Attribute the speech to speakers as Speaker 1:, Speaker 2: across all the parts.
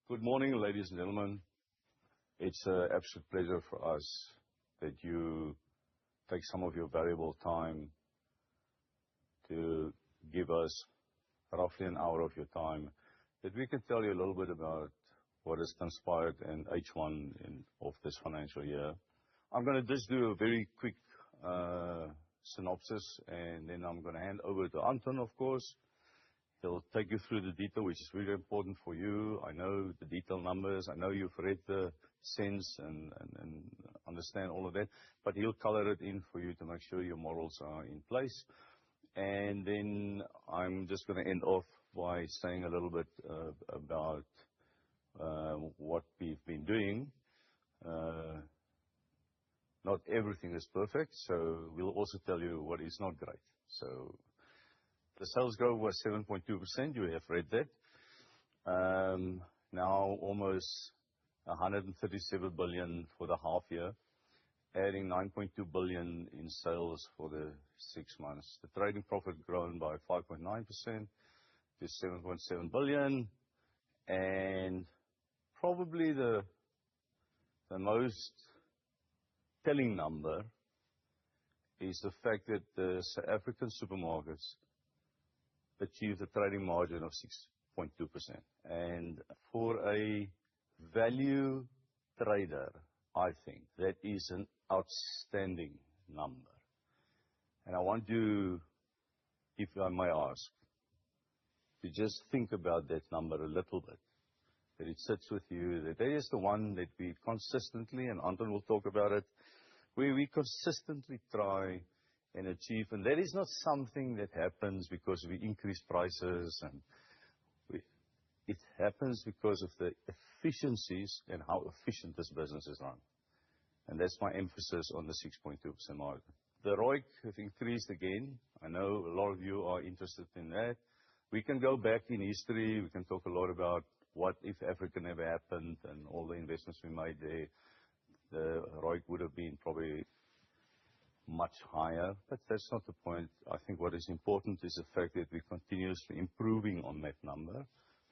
Speaker 1: Good morning, ladies and gentlemen. It's an absolute pleasure for us that you take some of your valuable time to give us roughly an hour of your time, that we can tell you a little bit about what has transpired in H1 of this financial year. I'm going to just do a very quick synopsis, and then I'm going to hand over to Anton, of course. He'll take you through the detail, which is really important for you. I know the detailed numbers. I know you've read the sense and understand all of that, but he'll color it in for you to make sure your morals are in place. And then I'm just going to end off by saying a little bit about what we've been doing. Not everything is perfect, so we'll also tell you what is not great. So the sales growth was 7.2%. You have read that. Now almost 137 billion for the half year, adding 9.2 billion in sales for the 6 months. The trading profit grown by 5.9% to 7.7 billion. And probably the most telling number is the fact that the South African supermarkets achieved a trading margin of 6.2%. And for a value trader, I think that is an outstanding number. And I want you, if I may ask, to just think about that number a little bit, that it sits with you, that is the one that we consistently, and Anton will talk about it, where we consistently try and achieve. And that is not something that happens because we increase prices, and it happens because of the efficiencies and how efficient this business is run. And that's my emphasis on the 6.2% margin. The ROIC has increased again. I know a lot of you are interested in that. We can go back in history. We can talk a lot about what if Africa never happened and all the investments we made there. The ROIC would have been probably much higher, but that's not the point. I think what is important is the fact that we're continuously improving on that number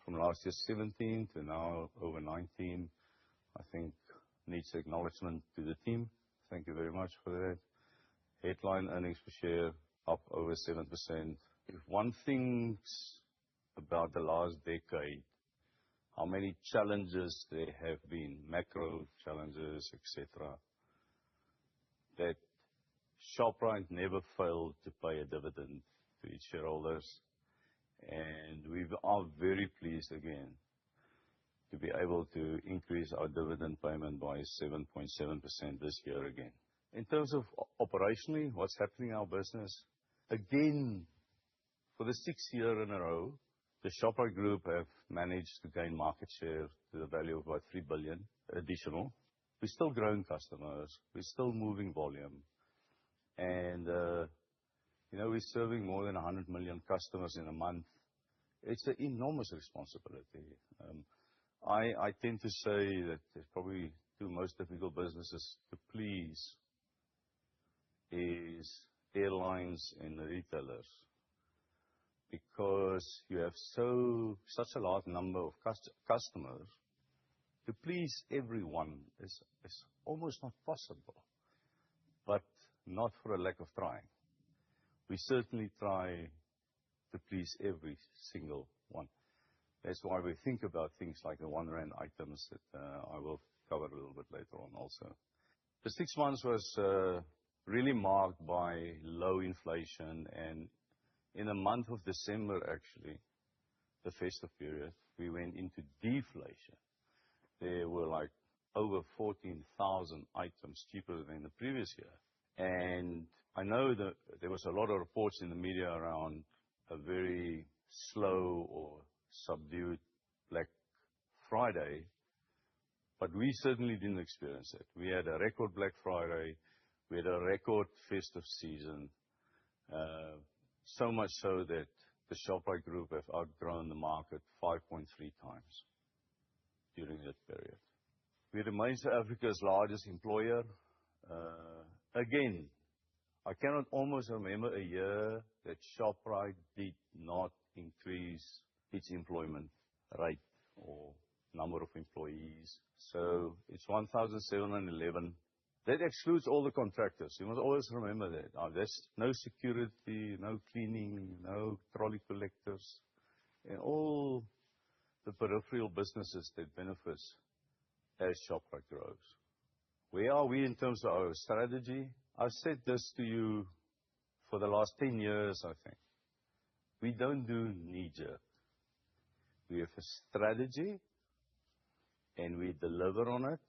Speaker 1: from last year 17 to now over 19. I think needs acknowledgement to the team. Thank you very much for that. Headline earnings per share up over 7%. If one thinks about the last decade, how many challenges there have been, macro challenges, etc., that Shoprite never failed to pay a dividend to its shareholders. And we are very pleased again to be able to increase our dividend payment by 7.7% this year again. In terms of operationally, what's happening in our business, again, for the 6th year in a row, the Shoprite Group have managed to gain market share to the value of about 3 billion additional. We're still growing customers. We're still moving volume. And, we're serving more than 100 million customers in a month. It's an enormous responsibility. I tend to say that there's probably two most difficult businesses to please is airlines and retailers, because you have such a large number of customers. To please everyone is almost not possible, but not for a lack of trying. We certainly try to please every single one. That's why we think about things like the 1 Rand items that I will cover a little bit later on also. The 6 months was really marked by low inflation, and in the month of December, actually, the festive period, we went into deflation. There were like over 14,000 items cheaper than the previous year. And I know that there was a lot of reports in the media around a very slow or subdued Black Friday, but we certainly didn't experience it. We had a record Black Friday. We had a record festive season. So much so that the Shoprite Group have outgrown the market 5.3 times during that period. We remain South Africa's largest employer. Again, I cannot almost remember a year that Shoprite did not increase its employment rate or number of employees. So it's 1,711. That excludes all the contractors. You must always remember that. There's no security, no cleaning, no trolley collectors, and all the peripheral businesses that benefits as Shoprite grows. Where are we in terms of our strategy? I've said this to you for the last 10 years, I think. We don't do knee-jerk. We have a strategy, and we deliver on it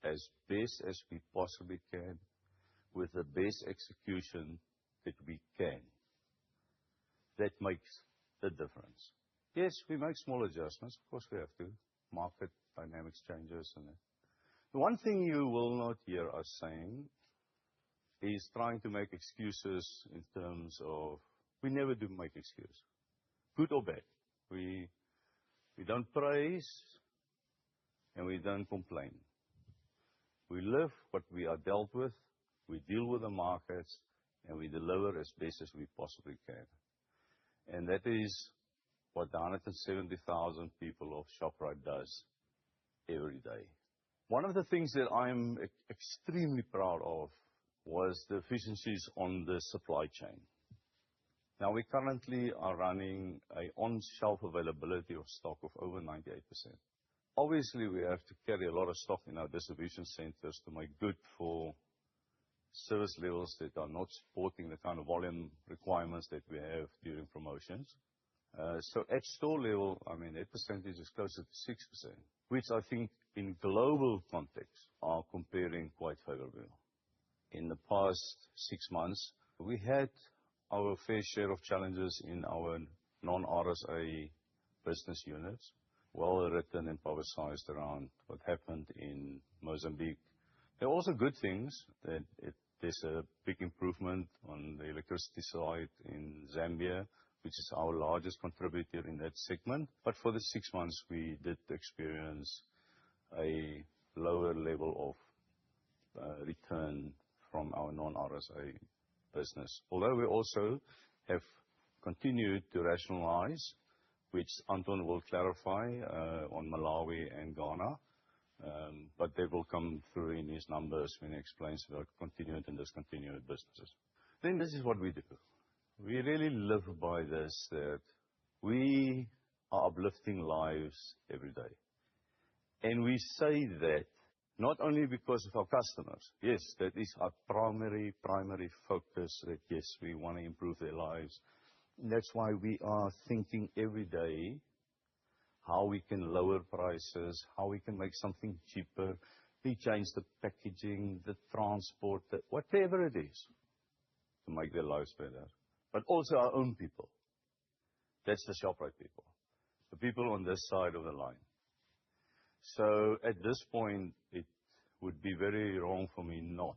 Speaker 1: as best as we possibly can with the best execution that we can. That makes the difference. Yes, we make small adjustments. Of course, we have to. Market dynamics changes. And the one thing you will not hear us saying is trying to make excuses in terms of, we never do make excuses, good or bad. We don't praise and we don't complain. We live what we are dealt with, we deal with the markets, and we deliver as best as we possibly can. And that is what the 170,000 people of Shoprite does every day. One of the things that I'm extremely proud of was the efficiencies on the supply chain. Now, we currently are running an on-shelf availability of stock of over 98%. Obviously, we have to carry a lot of stock in our distribution centers to make good for service levels that are not supporting the kind of volume requirements that we have during promotions. So at store level, I mean, that percentage is closer to 6%, which I think in global context are comparing quite favorably. In the past 6 months, we had our fair share of challenges in our non-RSA business units, well written and publicized around what happened in Mozambique. There are also good things that there's a big improvement on the electricity side in Zambia, which is our largest contributor in that segment. But for the 6 months, we did experience a lower level of return from our non-RSA business. Although we also have continued to rationalize, which Anton will clarify on Malawi and Ghana, but they will come through in his numbers when he explains about continued and discontinued businesses. Then this is what we do. We really live by this, that we are uplifting lives every day. And we say that not only because of our customers. Yes, that is our primary focus, that yes, we want to improve their lives. And that's why we are thinking every day how we can lower prices, how we can make something cheaper, we change the packaging, the transport, whatever it is, to make their lives better. But also our own people. That's the Shoprite people, the people on this side of the line. So at this point, it would be very wrong for me not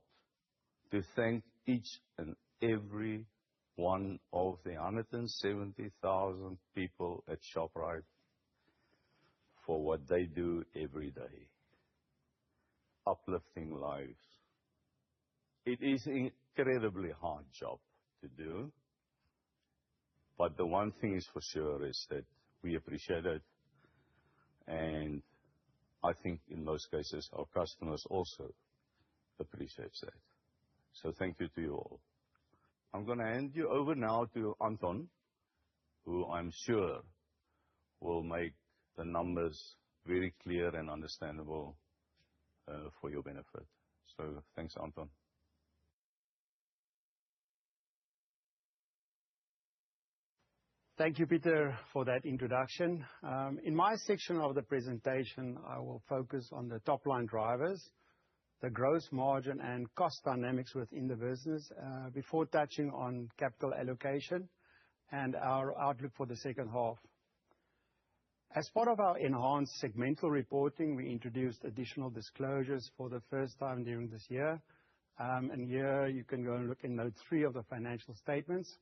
Speaker 1: to thank each and every one of the 170,000 people at Shoprite for what they do every day, uplifting lives. It is an incredibly hard job to do, but the one thing is for sure is that we appreciate it, and I think in most cases our customers also appreciate that. So thank you to you all. I'm going to hand you over now to Anton, who I'm sure will make the numbers very clear and understandable for your benefit. So thanks, Anton.
Speaker 2: Thank you, Pieter, for that introduction. In my section of the presentation, I will focus on the top-line drivers, the gross margin and cost dynamics within the business, before touching on capital allocation and our outlook for the second half. As part of our enhanced segmental reporting, we introduced additional disclosures for the first time during this year. And here you can go and look in note 3 of the financial statements,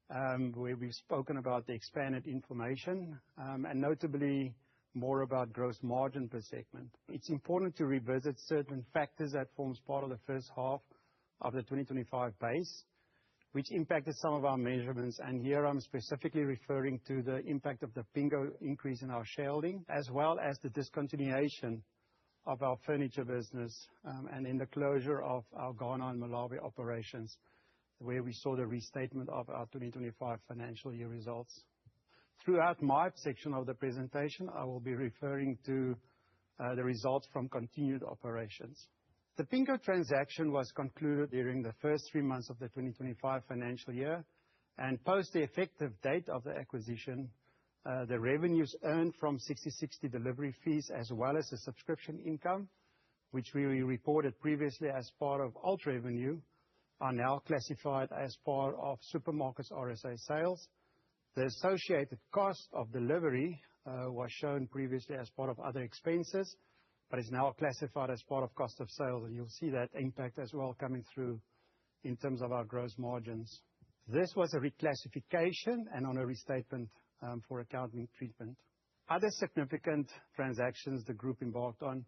Speaker 2: where we've spoken about the expanded information, and notably more about gross margin per segment. It's important to revisit certain factors that forms part of the first half of the 2025 base, which impacted some of our measurements. Here I'm specifically referring to the impact of the Pingo increase in our shareholding, as well as the discontinuation of our furniture business, and in the closure of our Ghana and Malawi operations, where we saw the restatement of our 2025 financial year results. Throughout my section of the presentation, I will be referring to the results from continued operations. The Pingo transaction was concluded during the first 3 months of the 2025 financial year, and post the effective date of the acquisition, the revenues earned from Sixty60 delivery fees, as well as the subscription income, which we reported previously as part of alt revenue, are now classified as part of Supermarkets RSA sales. The associated cost of delivery was shown previously as part of other expenses, but is now classified as part of cost of sales. You'll see that impact as well coming through in terms of our gross margins. This was a reclassification and on a restatement for accounting treatment. Other significant transactions the group embarked on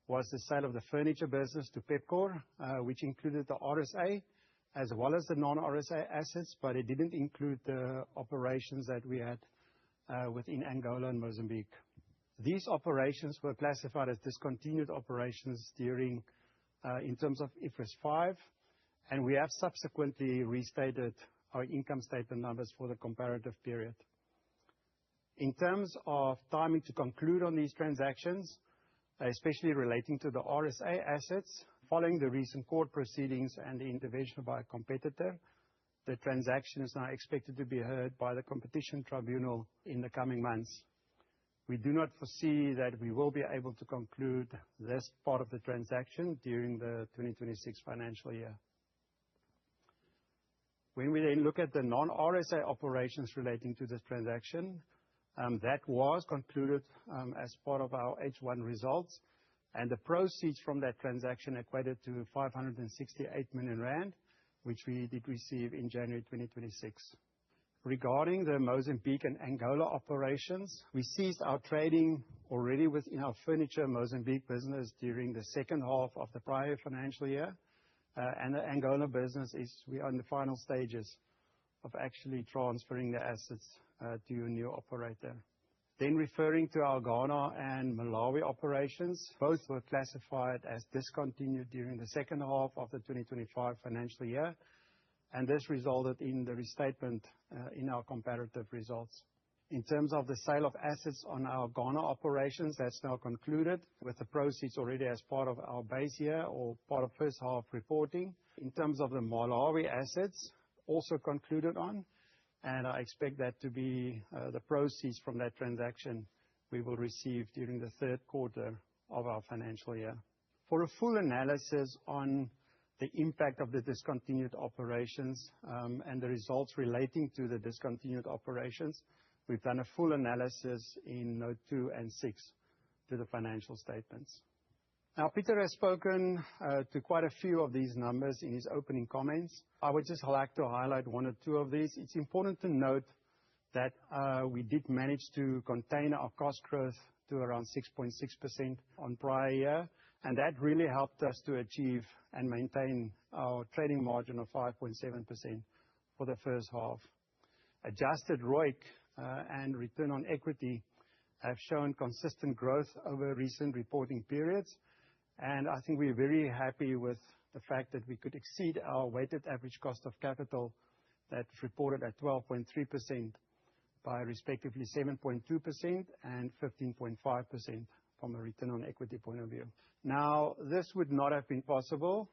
Speaker 2: was the sale of the furniture business to Pepkor, which included the RSA as well as the non-RSA assets, but it didn't include the operations that we had within Angola and Mozambique. These operations were classified as discontinued operations during in terms of IFRS 5, and we have subsequently restated our income statement numbers for the comparative period. In terms of timing to conclude on these transactions, especially relating to the RSA assets, following the recent court proceedings and the intervention by a competitor, the transaction is now expected to be heard by the Competition Tribunal in the coming months. We do not foresee that we will be able to conclude this part of the transaction during the 2026 financial year. When we then look at the non-RSA operations relating to this transaction, that was concluded as part of our H1 results, and the proceeds from that transaction equated to 568 million rand, which we did receive in January 2026. Regarding the Mozambique and Angola operations, we ceased our trading already within our furniture Mozambique business during the second half of the prior financial year. The Angola business we are in the final stages of actually transferring the assets to a new operator. Referring to our Ghana and Malawi operations, both were classified as discontinued during the second half of the 2025 financial year, and this resulted in the restatement in our comparative results. In terms of the sale of assets on our Ghana operations, that's now concluded with the proceeds already as part of our base year or part of first half reporting. In terms of the Malawi assets, also concluded on, and I expect that to be the proceeds from that transaction we will receive during the third quarter of our financial year. For a full analysis on the impact of the discontinued operations, and the results relating to the discontinued operations, we've done a full analysis in note 2 and 6 to the financial statements. Pieter has spoken to quite a few of these numbers in his opening comments. I would just like to highlight 1 or 2 of these. It's important to note that we did manage to contain our cost growth to around 6.6% on prior year, and that really helped us to achieve and maintain our trading margin of 5.7% for the first half. Adjusted ROIC and return on equity have shown consistent growth over recent reporting periods, and I think we're very happy with the fact that we could exceed our weighted average cost of capital that's reported at 12.3% by respectively 7.2% and 15.5% from a return on equity point of view. This would not have been possible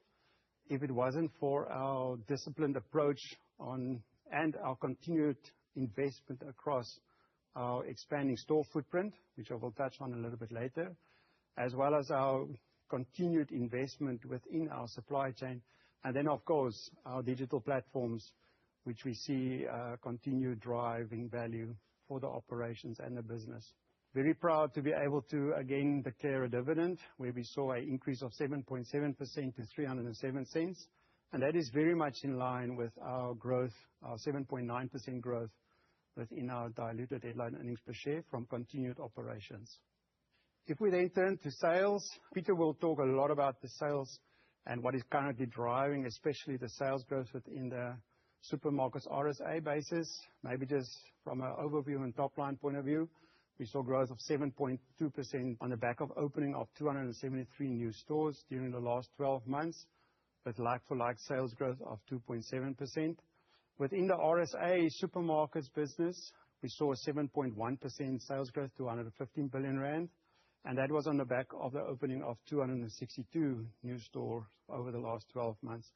Speaker 2: if it wasn't for our disciplined approach on and our continued investment across our expanding store footprint, which I will touch on a little bit later, as well as our continued investment within our supply chain, and then, of course, our digital platforms, which we see continue driving value for the operations and the business. Very proud to be able to again declare a dividend where we saw an increase of 7.7% to 3.07, and that is very much in line with our growth, our 7.9% growth within our diluted headline earnings per share from continued operations. If we then turn to sales, Pieter will talk a lot about the sales and what is currently driving, especially the sales growth within the supermarkets RSA basis, maybe just from an overview and top-line point of view, we saw growth of 7.2% on the back of opening of 273 new stores during the last 12 months, with like-for-like sales growth of 2.7%. Within the RSA supermarkets business, we saw a 7.1% sales growth to 115 billion rand, and that was on the back of the opening of 262 new stores over the last 12 months.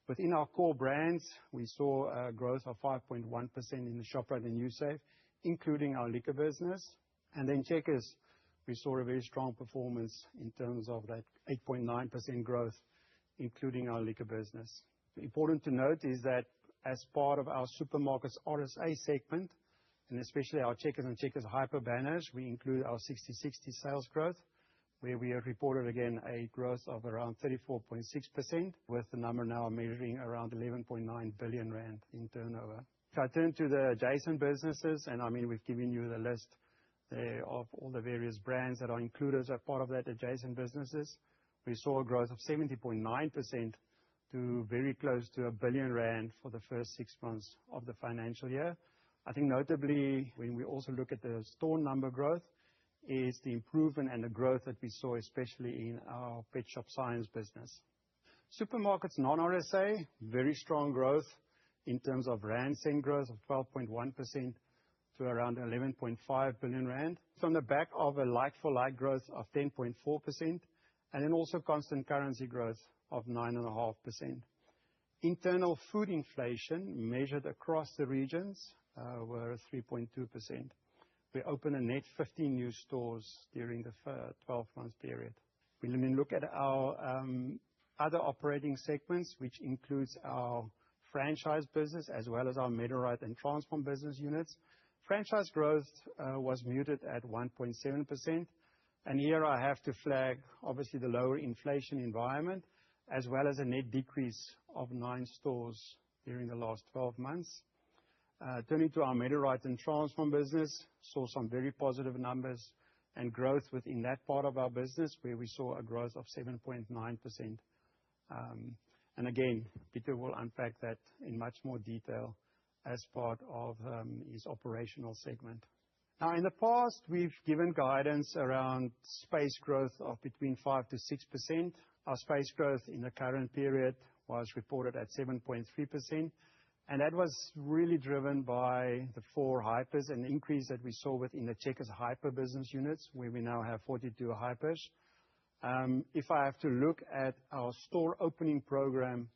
Speaker 2: Within our core brands, we saw a growth of 5.1% in the Shoprite and Usave, including our liquor business. Checkers, we saw a very strong performance in terms of that 8.9% growth, including our liquor business. Important to note is that as part of our supermarkets RSA segment, and especially our Checkers and Checkers Hyper banners, we include our Sixty60 sales growth, where we have reported again a growth of around 34.6%, with the number now measuring around 11.9 billion rand in turnover. If I turn to the adjacent businesses, and I mean, we've given you the list there of all the various brands that are included as part of that adjacent businesses. We saw a growth of 70.9% to very close to 1 billion rand for the first 6 months of the financial year. I think notably, when we also look at the store number growth, is the improvement and the growth that we saw, especially in our Pet Shop Science business. Supermarkets non-RSA, very strong growth in terms of rand cent growth of 12.1% to around 11.5 billion rand. It's on the back of a like-for-like growth of 10.4%, and then also constant currency growth of 9.5%. Internal food inflation measured across the regions were 3.2%. We opened a net 15 new stores during the 12-month period. When we look at our other operating segments, which includes our franchise business as well as our Medirite and Transpharm business units, franchise growth was muted at 1.7%. Here I have to flag, obviously, the lower inflation environment, as well as a net decrease of 9 stores during the last 12 months. Turning to our Medirite and Transpharm business, saw some very positive numbers and growth within that part of our business, where we saw a growth of 7.9%. Again, Pieter will unpack that in much more detail as part of his operational segment. In the past, we've given guidance around space growth of between 5%-6%. Our space growth in the current period was reported at 7.3%, and that was really driven by the 4 hypers and the increase that we saw within the Checkers Hyper business units, where we now have 42 hypers. If I have to look at our store opening program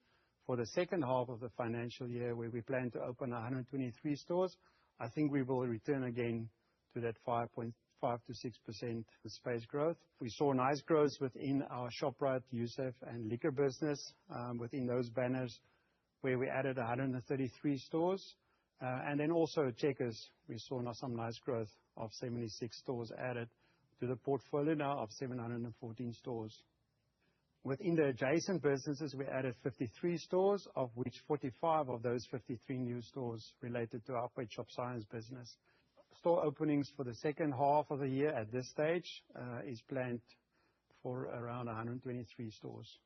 Speaker 2: for the second half of the financial year, where we plan to open 123 stores, I think we will return again to that 5.5%-6% space growth. We saw nice growth within our Shoprite, Usave, and liquor business within those banners, where we added 133 stores. Also Checkers, we saw now some nice growth of 76 stores added to the portfolio now of 714 stores. Within the adjacent businesses, we added 53 stores, of which 45 of those 53 new stores related to our Pet Shop Science business. Store openings for the second half of the year at this stage is planned for around 123 stores.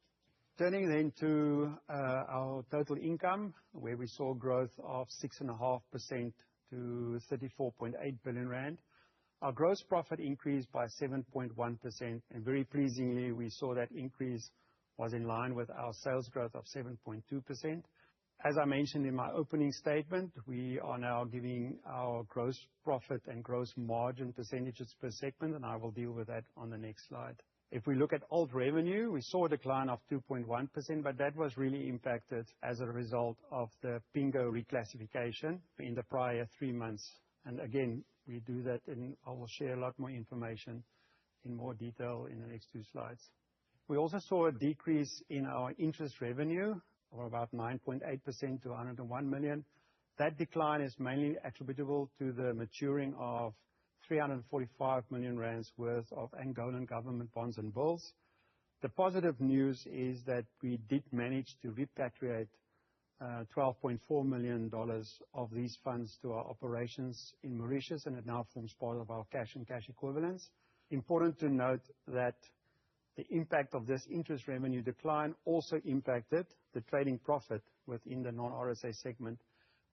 Speaker 2: Turning to our total income, where we saw growth of 6.5% to 34.8 billion rand. Our gross profit increased by 7.1%, and very pleasingly, we saw that increase was in line with our sales growth of 7.2%. As I mentioned in my opening statement, we are now giving our gross profit and gross margin percentages per segment, and I will deal with that on the next slide. If we look at alt revenue, we saw a decline of 2.1%, but that was really impacted as a result of the Pingo reclassification in the prior 3 months. Again, we do that, and I will share a lot more information in more detail in the next 2 slides. We also saw a decrease in our interest revenue of about 9.8% to 101 million. That decline is mainly attributable to the maturing of 345 million rand worth of Angolan government bonds and bills. The positive news is that we did manage to repatriate $12.4 million of these funds to our operations in Mauritius, and it now forms part of our cash and cash equivalents. Important to note that the impact of this interest revenue decline also impacted the trading profit within the non-RSA segment,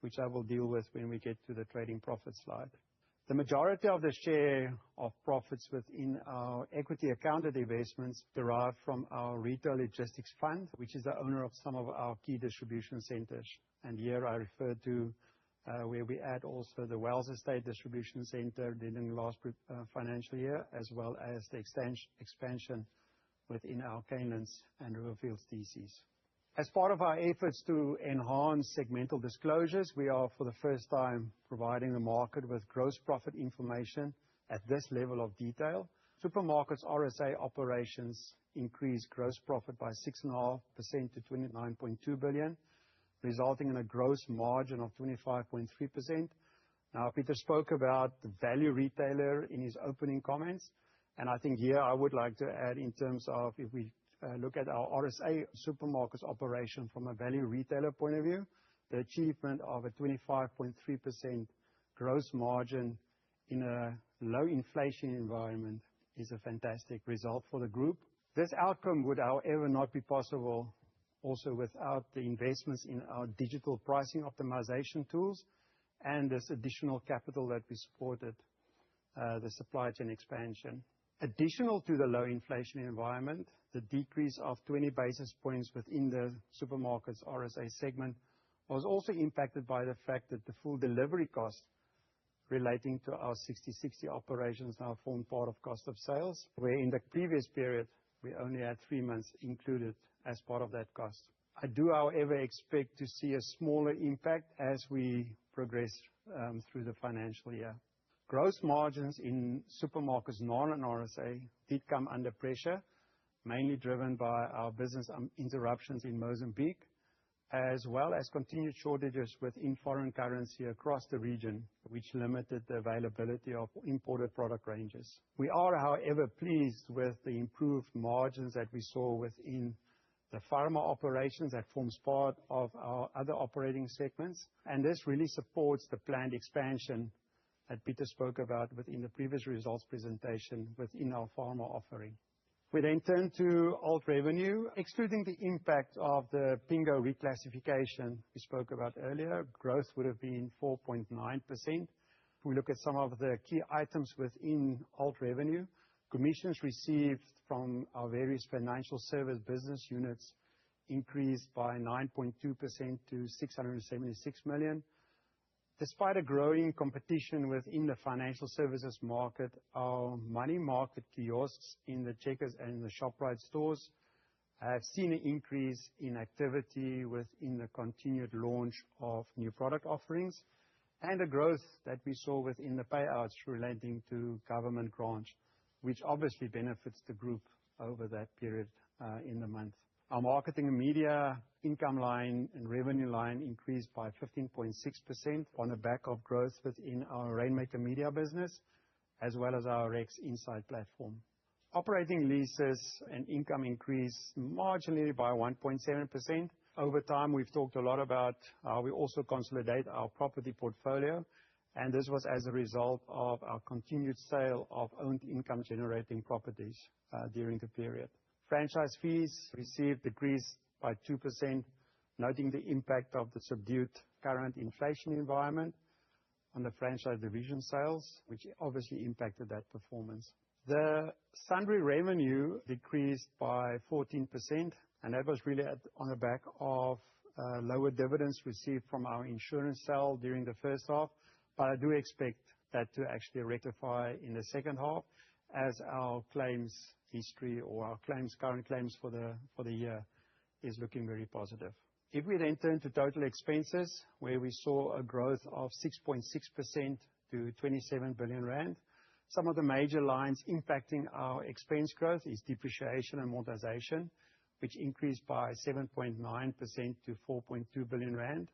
Speaker 2: which I will deal with when we get to the trading profit slide. The majority of the share of profits within our equity accounted investments derive from our Retail Logistics Fund, which is the owner of some of our key distribution centers. Here I refer to where we add also the Wells Estate Distribution Center during the last financial year, as well as the expansion within our Canelands and Riverfields DCs. As part of our efforts to enhance segmental disclosures, we are for the first time providing the market with gross profit information at this level of detail. Supermarkets RSA operations increased gross profit by 6.5% to 29.2 billion, resulting in a gross margin of 25.3%. Now, Pieter spoke about the value retailer in his opening comments, and I think here I would like to add in terms of if we look at our RSA supermarkets operation from a value retailer point of view, the achievement of a 25.3% gross margin in a low inflation environment is a fantastic result for the group. This outcome would, however, not be possible also without the investments in our digital pricing optimization tools and this additional capital that we supported the supply chain expansion. Additional to the low inflation environment, the decrease of 20 basis points within the supermarkets RSA segment was also impacted by the fact that the full delivery cost relating to our Sixty60 operations now form part of cost of sales, where in the previous period we only had 3 months included as part of that cost. I do, however, expect to see a smaller impact as we progress through the financial year. Gross margins in supermarkets non-RSA did come under pressure, mainly driven by our business interruptions in Mozambique, as well as continued shortages within foreign currency across the region, which limited the availability of imported product ranges. We are, however, pleased with the improved margins that we saw within the pharma operations that forms part of our other operating segments, and this really supports the planned expansion that Pieter spoke about within the previous results presentation within our pharma offering. We then turn to alt revenue. Excluding the impact of the Pingo reclassification we spoke about earlier, growth would have been 4.9%. If we look at some of the key items within alt revenue, commissions received from our various financial service business units increased by 9.2% to 676 million. Despite a growing competition within the financial services market, our money market kiosks in the Checkers and the Shoprite stores have seen an increase in activity within the continued launch of new product offerings and a growth that we saw within the payouts relating to government grants, which obviously benefits the group over that period in the month. Our marketing and media income line and revenue line increased by 15.6% on the back of growth within our Rainmaker Media business, as well as our Rex Insight platform. Operating leases and income increased marginally by 1.7%. Over time, we've talked a lot about how we also consolidate our property portfolio, and this was as a result of our continued sale of owned income-generating properties during the period. Franchise fees received decreased by 2%, noting the impact of the subdued current inflation environment on the franchise division sales, which obviously impacted that performance. The sundry revenue decreased by 14%, and that was really on the back of lower dividends received from our insurance sale during the first half, but I do expect that to actually rectify in the second half as our claims history or our current claims for the year is looking very positive. If we then turn to total expenses, where we saw a growth of 6.6% to 27 billion rand, some of the major lines impacting our expense growth is depreciation and amortization, which increased by 7.9% to 4.2 billion rand.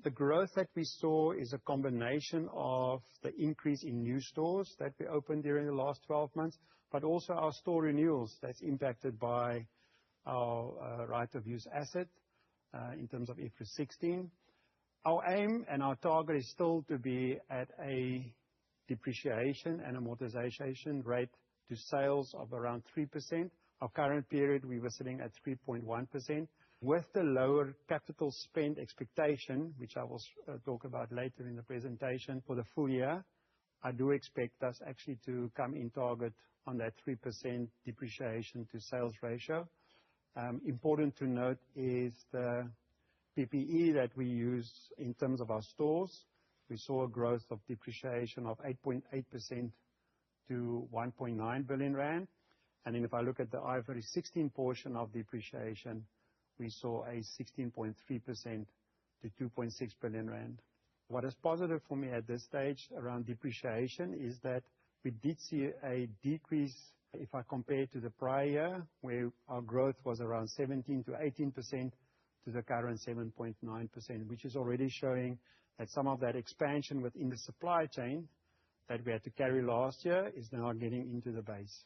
Speaker 2: The growth that we saw is a combination of the increase in new stores that we opened during the last 12 months, but also our store renewals that's impacted by our right of use asset in terms of IFRS 16. Our aim and our target is still to be at a depreciation and amortization rate to sales of around 3%. Our current period, we were sitting at 3.1%. With the lower capital spend expectation, which I will talk about later in the presentation for the full year, I do expect us actually to come in target on that 3% depreciation to sales ratio. Important to note is the PPE that we use in terms of our stores. We saw a growth of depreciation of 8.8% to 1.9 billion rand. If I look at the IFRS 16 portion of depreciation, we saw a 16.3% to 2.6 billion rand. What is positive for me at this stage around depreciation is that we did see a decrease if I compare to the prior year, where our growth was around 17% to 18% to the current 7.9%, which is already showing that some of that expansion within the supply chain that we had to carry last year is now getting into the base.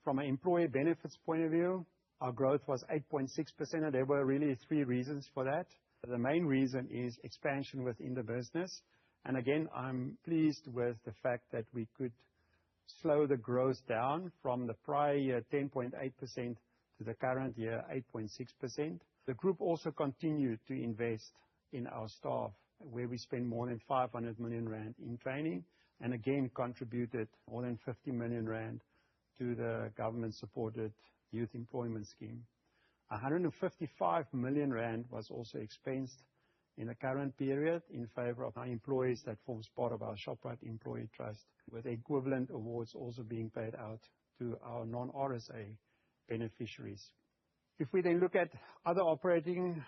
Speaker 2: From an employee benefits point of view, our growth was 8.6%, and there were really three reasons for that. The main reason is expansion within the business. Again, I'm pleased with the fact that we could slow the growth down from the prior year, 10.8%, to the current year, 8.6%. The group also continued to invest in our staff, where we spend more than 500 million rand in training, and again, contributed more than 50 million rand to the government-supported youth employment scheme. 155 million rand was also expensed in the current period in favor of our employees that forms part of our Shoprite Employee Trust, with equivalent awards also being paid out to our non-RSA beneficiaries. If we then look at other operating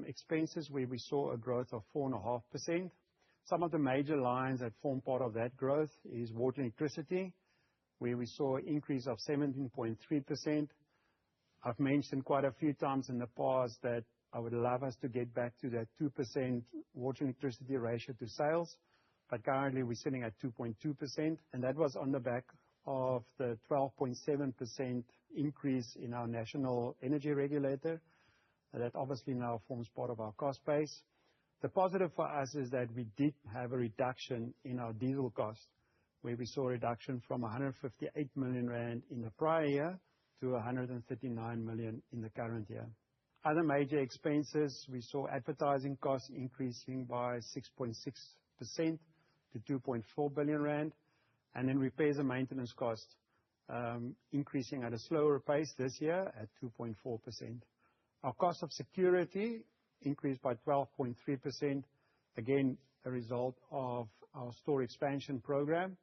Speaker 2: expenses, where we saw a growth of 4.5%, some of the major lines that form part of that growth is water and electricity, where we saw an increase of 17.3%. I've mentioned quite a few times in the past that I would love us to get back to that 2% water and electricity ratio to sales, but currently we're sitting at 2.2%, and that was on the back of the 12.7% increase in our national energy regulator. That obviously now forms part of our cost base. The positive for us is that we did have a reduction in our diesel cost, where we saw a reduction from 158 million rand in the prior year to 139 million in the current year. Other major expenses, we saw advertising costs increasing by 6.6% to 2.4 billion rand, and then repairs and maintenance costs increasing at a slower pace this year at 2.4%. Our cost of security increased by 12.3%, again, a result of our store expansion program,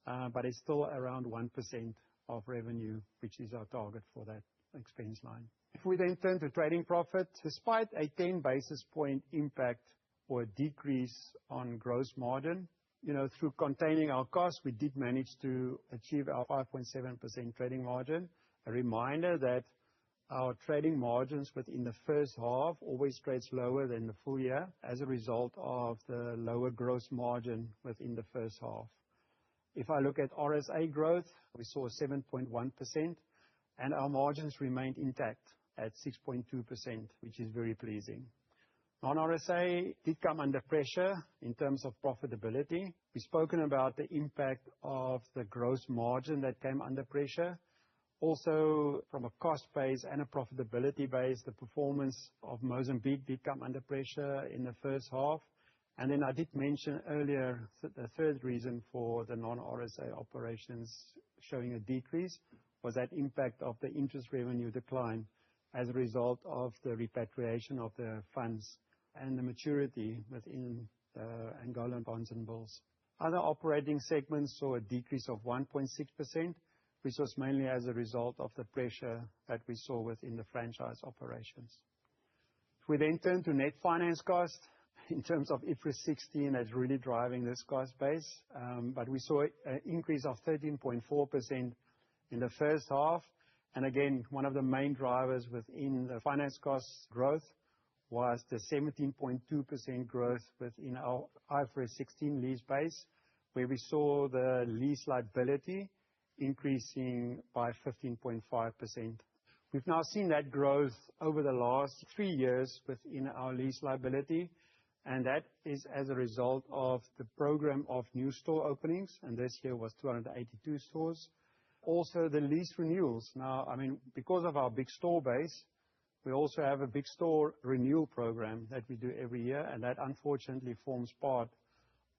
Speaker 2: but it's still around 1% of revenue, which is our target for that expense line. If we then turn to trading profit, despite a 10 basis point impact or a decrease on gross margin, through containing our costs, we did manage to achieve our 5.7% trading margin. A reminder that our trading margins within the first half always trades lower than the full year as a result of the lower gross margin within the first half. If I look at RSA growth, we saw 7.1%, and our margins remained intact at 6.2%, which is very pleasing. Non-RSA did come under pressure in terms of profitability. We've spoken about the impact of the gross margin that came under pressure. Also, from a cost base and a profitability base, the performance of Mozambique did come under pressure in the first half. I did mention earlier that the third reason for the non-RSA operations showing a decrease was that impact of the interest revenue decline as a result of the repatriation of the funds and the maturity within Angolan bonds and bills. Other operating segments saw a decrease of 1.6%, which was mainly as a result of the pressure that we saw within the franchise operations. If we then turn to net finance cost, in terms of IFRS 16, that's really driving this cost base. But we saw an increase of 13.4% in the first half. Again, one of the main drivers within the finance cost growth was the 17.2% growth within our IFRS 16 lease base, where we saw the lease liability increasing by 15.5%. We've now seen that growth over the last 3 years within our lease liability, and that is as a result of the program of new store openings, and this year was 282 stores. Also, the lease renewals. Now, because of our big store base, We also have a big store renewal program that we do every year, and that unfortunately forms part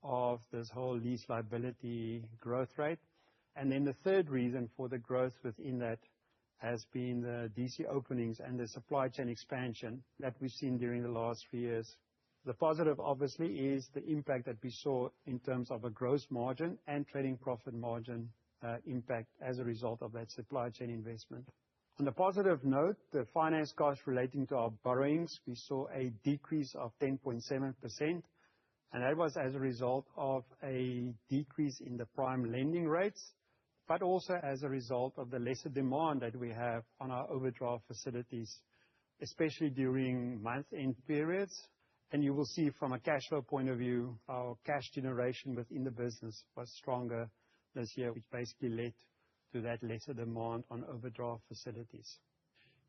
Speaker 2: of this whole lease liability growth rate. The third reason for the growth within that has been the DC openings and the supply chain expansion that we've seen during the last 3 years. The positive, obviously, is the impact that we saw in terms of a gross margin and trading profit margin impact as a result of that supply chain investment. On the positive note, the finance costs relating to our borrowings, we saw a decrease of 10.7%, and that was as a result of a decrease in the prime lending rates, but also as a result of the lesser demand that we have on our overdraft facilities, especially during month-end periods. You will see from a cash flow point of view, our cash generation within the business was stronger this year, which basically led to that lesser demand on overdraft facilities.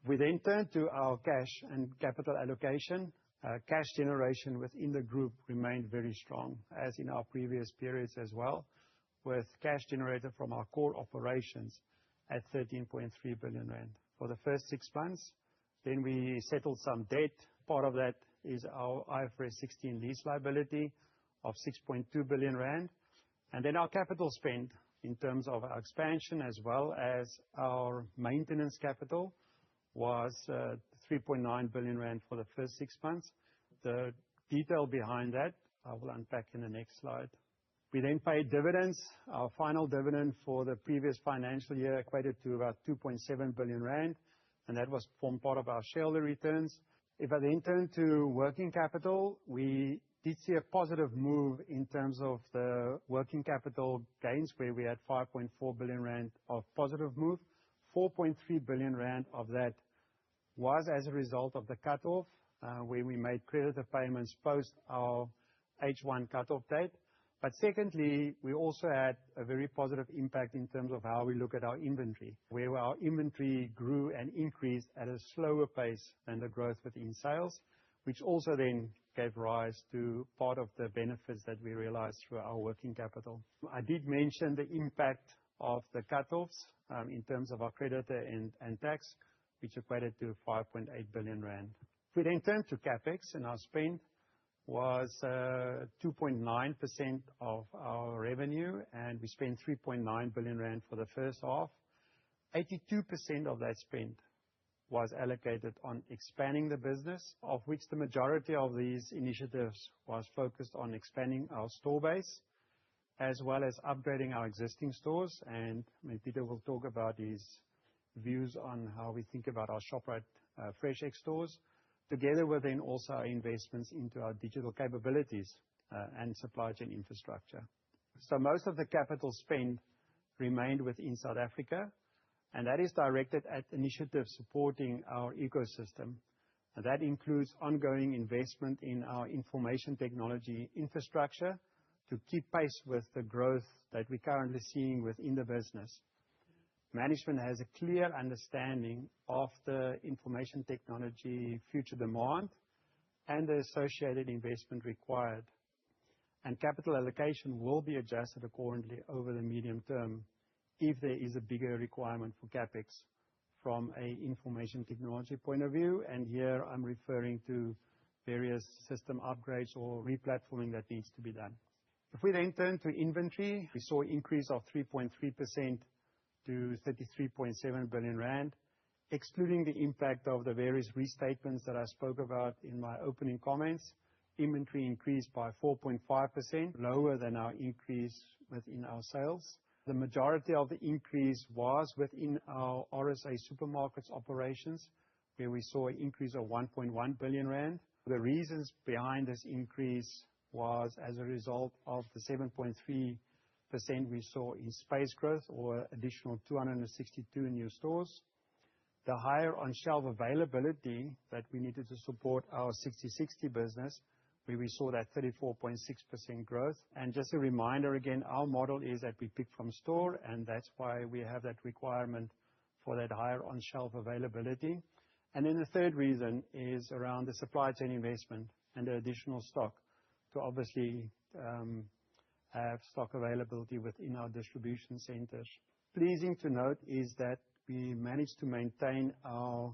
Speaker 2: We turn to our cash and capital allocation. Cash generation within the group remained very strong, as in our previous periods as well, with cash generated from our core operations at 13.3 billion rand. For the first 6 months, we settled some debt. Part of that is our IFRS 16 lease liability of 6.2 billion rand. Our capital spend in terms of our expansion as well as our maintenance capital was 3.9 billion rand for the first 6 months. The detail behind that, I will unpack in the next slide. We paid dividends. Our final dividend for the previous financial year equated to about 2.7 billion rand, and that was from part of our shareholder returns. If I turn to working capital, we did see a positive move in terms of the working capital gains, where we had 5.4 billion rand of positive move. 4.3 billion rand of that was as a result of the cutoff, where we made creditor payments post our H1 cutoff date. Secondly, we also had a very positive impact in terms of how we look at our inventory, where our inventory grew and increased at a slower pace than the growth within sales, which also gave rise to part of the benefits that we realized through our working capital. I did mention the impact of the cutoffs in terms of our creditor and tax, which equated to 5.8 billion rand. If we turn to CapEx, and our spend was 2.9% of our revenue, and we spent 3.9 billion rand for the first half. 82% of that spend was allocated on expanding the business, of which the majority of these initiatives was focused on expanding our store base, as well as upgrading our existing stores. Pieter will talk about his views on how we think about our Shoprite FreshX stores, together with also our investments into our digital capabilities and supply chain infrastructure. Most of the capital spend remained within South Africa, and that is directed at initiatives supporting our ecosystem. That includes ongoing investment in our information technology infrastructure to keep pace with the growth that we're currently seeing within the business. Management has a clear understanding of the information technology future demand and the associated investment required. Capital allocation will be adjusted accordingly over the medium term if there is a bigger requirement for CapEx from an information technology point of view. Here I'm referring to various system upgrades or replatforming that needs to be done. If we turn to inventory, we saw an increase of 3.3% to 33.7 billion rand. Excluding the impact of the various restatements that I spoke about in my opening comments, inventory increased by 4.5%, lower than our increase within our sales. The majority of the increase was within our RSA supermarkets operations, where we saw an increase of 1.1 billion rand. The reasons behind this increase was as a result of the 7.3% we saw in space growth, or additional 262 new stores. The higher on-shelf availability that we needed to support our Sixty60 business, where we saw that 34.6% growth. Just a reminder again, our model is that we pick from store, and that's why we have that requirement for that higher on-shelf availability. The third reason is around the supply chain investment and the additional stock to obviously have stock availability within our distribution centers. Pleasing to note is that we managed to maintain our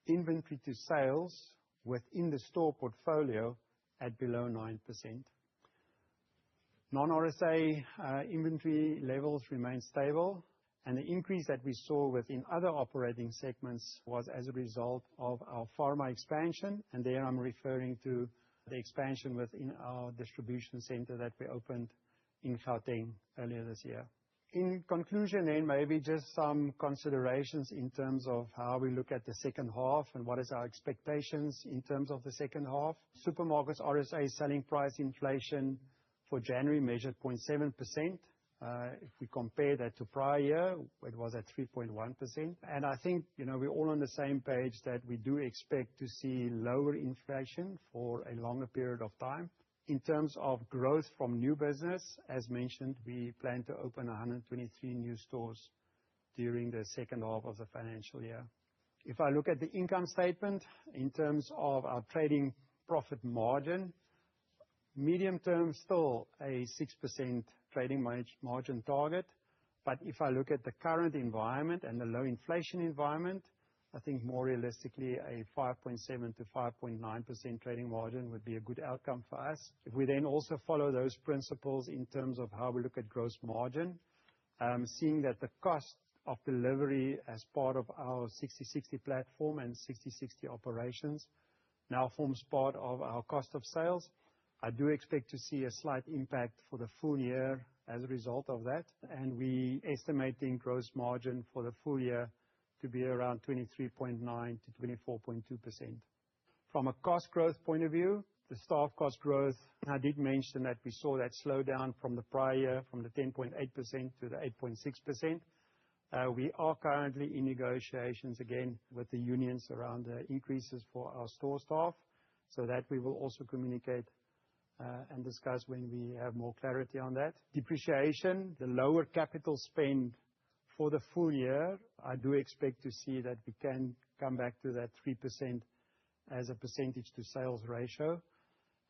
Speaker 2: inventory to sales within the store portfolio at below 9%. Non-RSA inventory levels remain stable, and the increase that we saw within other operating segments was as a result of our pharma expansion, and there I'm referring to the expansion within our distribution center that we opened in Gauteng earlier this year. In conclusion then, maybe just some considerations in terms of how we look at the second half and what is our expectations in terms of the second half. Supermarkets RSA selling price inflation for January measured 0.7%. If we compare that to prior year, it was at 3.1%. And I think, we're all on the same page that we do expect to see lower inflation for a longer period of time. In terms of growth from new business, as mentioned, we plan to open 123 new stores during the second half of the financial year. If I look at the income statement in terms of our trading profit margin, medium term, still a 6% trading margin target. But if I look at the current environment and the low inflation environment, I think more realistically, a 5.7 to 5.9% trading margin would be a good outcome for us. If we then also follow those principles in terms of how we look at gross margin, seeing that the cost of delivery as part of our Sixty60 platform and Sixty60 operations now forms part of our cost of sales, I do expect to see a slight impact for the full year as a result of that. And we estimating gross margin for the full year to be around 23.9 to 24.2%. From a cost growth point of view, the staff cost growth, I did mention that we saw that slow down from the prior year, from the 10.8% to the 8.6%. We are currently in negotiations again with the unions around the increases for our store staff, so that we will also communicate and discuss when we have more clarity on that. Depreciation, the lower capital spend for the full year, I do expect to see that we can come back to that 3% as a percentage to sales ratio.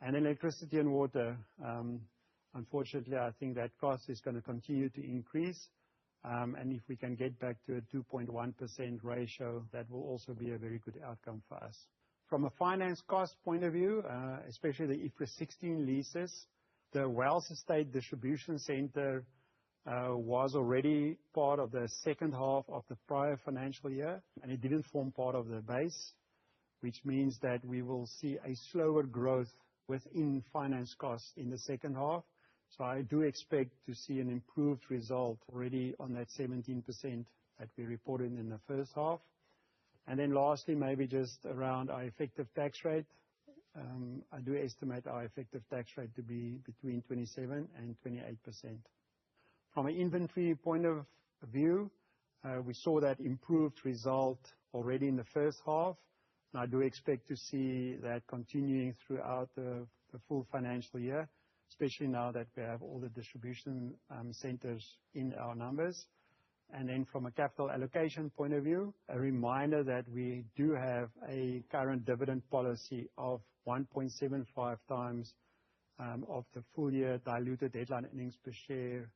Speaker 2: And electricity and water, unfortunately, I think that cost is going to continue to increase. And if we can get back to a 2.1% ratio, that will also be a very good outcome for us. From a finance cost point of view, especially the IFRS 16 leases, the Wells Estate Distribution Center was already part of the second half of the prior financial year, and it didn't form part of the base, which means that we will see a slower growth within finance costs in the second half. So I do expect to see an improved result already on that 17% that we reported in the first half. And then lastly, maybe just around our effective tax rate. I do estimate our effective tax rate to be between 27 and 28%. From an inventory point of view, we saw that improved result already in the first half. And I do expect to see that continuing throughout the full financial year, especially now that we have all the distribution centers in our numbers. And then from a capital allocation point of view, a reminder that we do have a current dividend policy of 1.75 times of the full year diluted headline earnings per share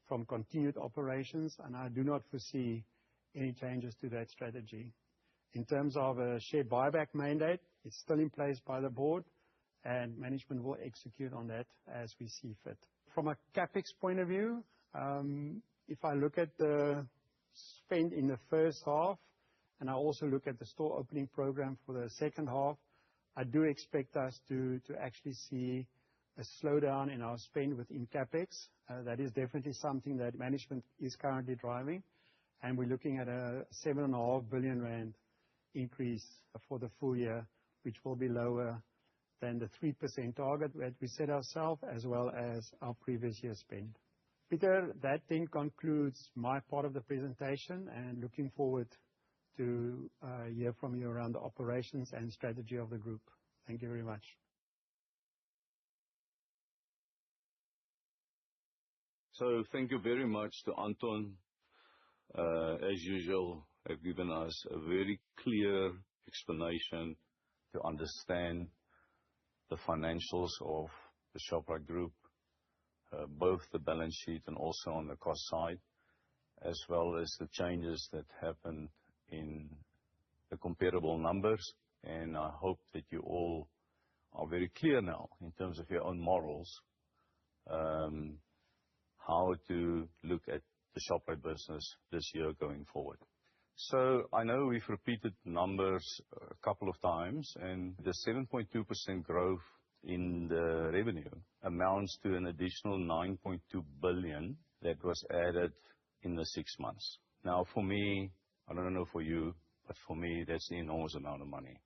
Speaker 2: from continued operations, and I do not foresee any changes to that strategy. In terms of a share buyback mandate, it's still in place by the board, and management will execute on that as we see fit. From a CapEx point of view, if I look at the spend in the first half, and I also look at the store opening program for the second half, I do expect us to actually see a slowdown in our spend within CapEx. That is definitely something that management is currently driving, and we're looking at a 7.5 billion rand increase for the full year, which will be lower than the 3% target that we set ourselves, as well as our previous year spend. Pieter, that then concludes my part of the presentation, and looking forward to hear from you around the operations and strategy of the group. Thank you very much.
Speaker 1: So thank you very much to Anton. As usual, have given us a very clear explanation to understand the financials of the Shoprite Group, both the balance sheet and also on the cost side, as well as the changes that happened in the comparable numbers, and I hope that you all are very clear now in terms of your own models, how to look at the Shoprite business this year going forward. I know we've repeated numbers a couple of times, and the 7.2% growth in the revenue amounts to an additional 9.2 billion that was added in the 6 months. Now, for me, I don't know for you, but for me, that's an enormous amount of money.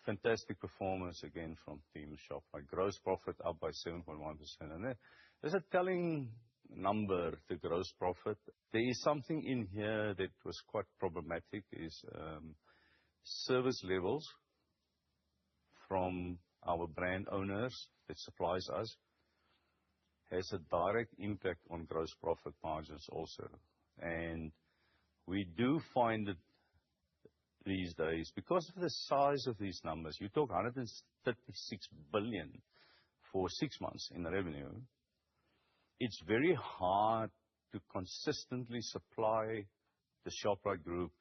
Speaker 1: Fantastic performance again from Team Shoprite. Gross profit up by 7.1%. There's a telling number, the gross profit. There is something in here that was quite problematic, is service levels from our brand owners that supplies us, has a direct impact on gross profit margins also. We do find that these days, because of the size of these numbers, you talk 136 billion for 6 months in revenue, it's very hard to consistently supply the Shoprite Group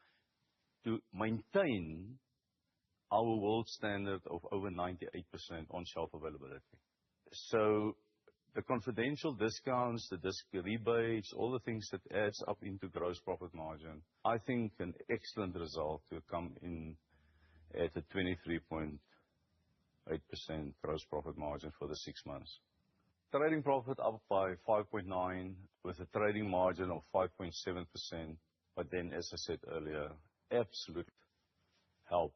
Speaker 1: to maintain our world standard of over 98% on-shelf availability. The confidential discounts, the disc rebates, all the things that adds up into gross profit margin, I think an excellent result to come in at a 23.8% gross profit margin for the 6 months. Trading profit up by 5.9% with a trading margin of 5.7%. As I said earlier, absolute help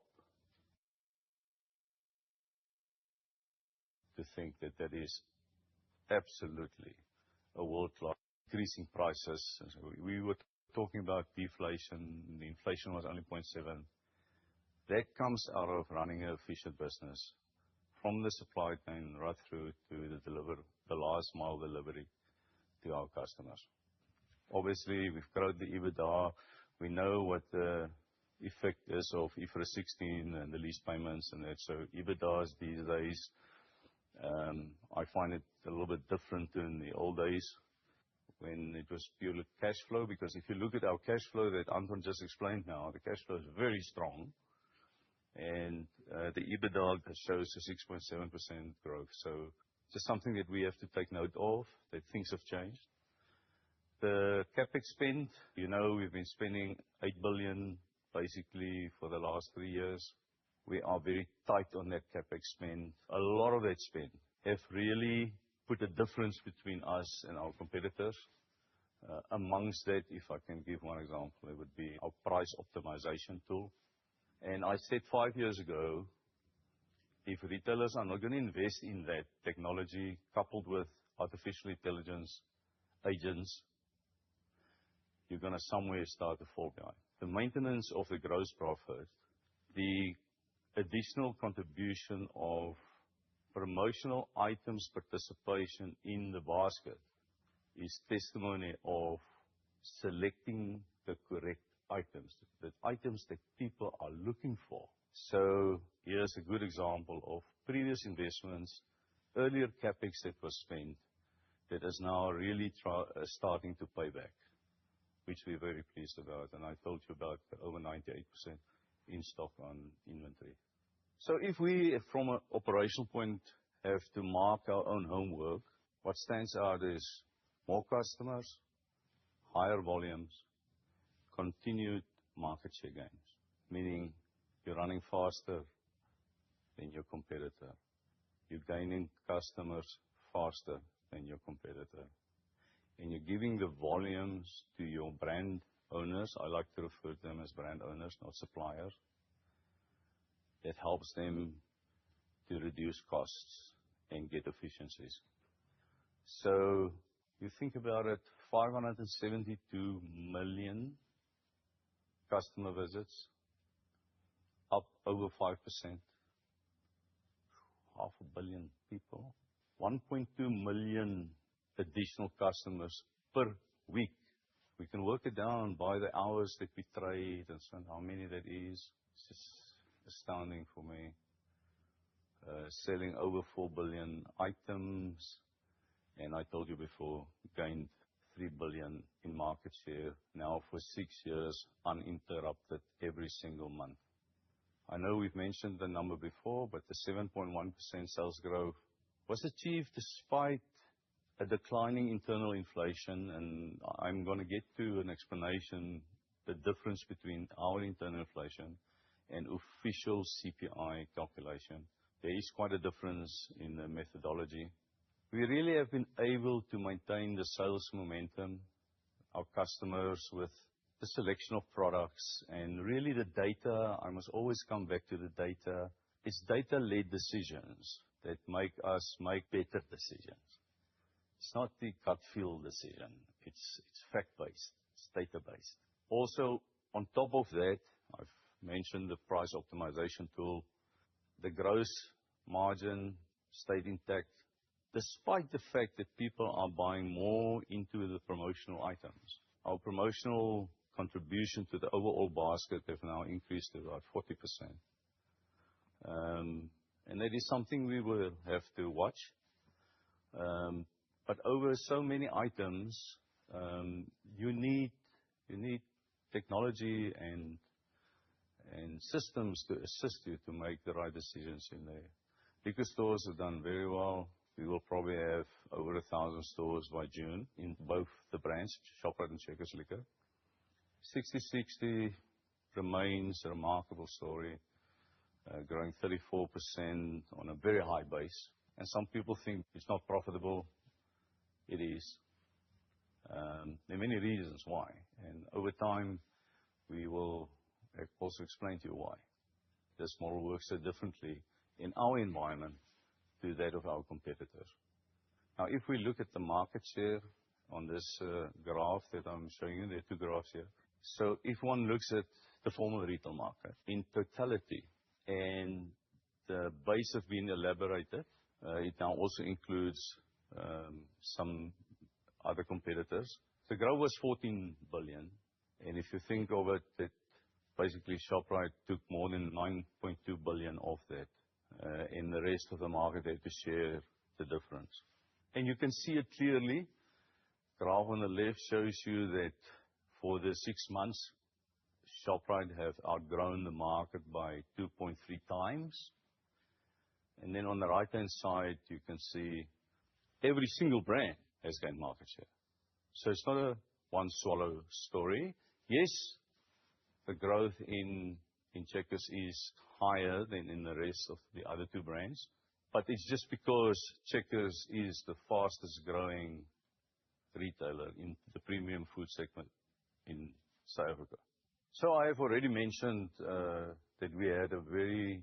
Speaker 1: to think that that is absolutely a world-class. Increasing prices. We were talking about deflation. The inflation was only 0.7%. That comes out of running an efficient business from the supply chain right through to the last mile delivery to our customers. Obviously, we've grown the EBITDA. We know what the effect is of IFRS 16 and the lease payments and that. EBITDA these days, I find it a little bit different than the old days when it was purely cash flow. Because if you look at our cash flow that Anton just explained now, the cash flow is very strong. The EBITDA shows a 6.7% growth. Just something that we have to take note of, that things have changed. The CapEx spend, we've been spending 8 billion basically for the last 3 years. We are very tight on that CapEx spend. A lot of that spend have really put a difference between us and our competitors. Amongst that, if I can give one example, it would be our price optimization tool. I said 5 years ago, if retailers are not going to invest in that technology coupled with artificial intelligence agents, you're going to somewhere start to fall behind. The maintenance of the gross profit, the additional contribution of promotional items participation in the basket is testimony of selecting the correct items, the items that people are looking for. Here's a good example of previous investments, earlier CapEx that was spent, that is now really starting to pay back, which we're very pleased about. I told you about over 98% in stock on inventory. If we, from an operational point, have to mark our own homework, what stands out is more customers, higher volumes, continued market share gains, meaning you're running faster than your competitor. You're gaining customers faster than your competitor. You're giving the volumes to your brand owners. I like to refer to them as brand owners, not suppliers. That helps them to reduce costs and get efficiencies. You think about it, 572 million customer visits, up over 5%. 500 million people. 1.2 million additional customers per week. We can work it down by the hours that we trade and so on, how many that is. It's just astounding for me. Selling over 4 billion items. I told you before, gained 3 billion in market share now for 6 years, uninterrupted every single month. I know we've mentioned the number before, but the 7.1% sales growth was achieved despite a declining internal inflation, and I'm gonna get to an explanation, the difference between our internal inflation and official CPI calculation. There is quite a difference in the methodology. We really have been able to maintain the sales momentum, our customers with the selection of products and really the data. I must always come back to the data. It's data-led decisions that make us make better decisions. It's not the gut feel decision. It's fact-based, it's data-based. Also, on top of that, I've mentioned the price optimization tool. The gross margin stayed intact, despite the fact that people are buying more into the promotional items. Our promotional contribution to the overall basket have now increased to about 40%. And that is something we will have to watch. But over so many items, you need technology and systems to assist you to make the right decisions in there. Liquor stores have done very well. We will probably have over 1,000 stores by June in both the brands, Shoprite and Checkers Liquor. Sixty60 remains a remarkable story, growing 34% on a very high base. And some people think it's not profitable. It is. There are many reasons why, and over time, we will also explain to you why. This model works so differently in our environment to that of our competitors. Now, if we look at the market share on this graph that I'm showing you, there are two graphs here. So if one looks at the formal retail market in totality, and the base have been elaborated, it now also includes some other competitors. The growth was 14 billion, and if you think of it, that basically Shoprite took more than 9.2 billion of that, and the rest of the market had to share the difference. And you can see it clearly. Graph on the left shows you that for the 6 months, Shoprite have outgrown the market by 2.3 times. And then on the right-hand side, you can see every single brand has gained market share. So it's not a one swallow story. Yes, the growth in Checkers is higher than in the rest of the other two brands, but it's just because Checkers is the fastest growing retailer in the premium food segment in South Africa. So I have already mentioned that we had a very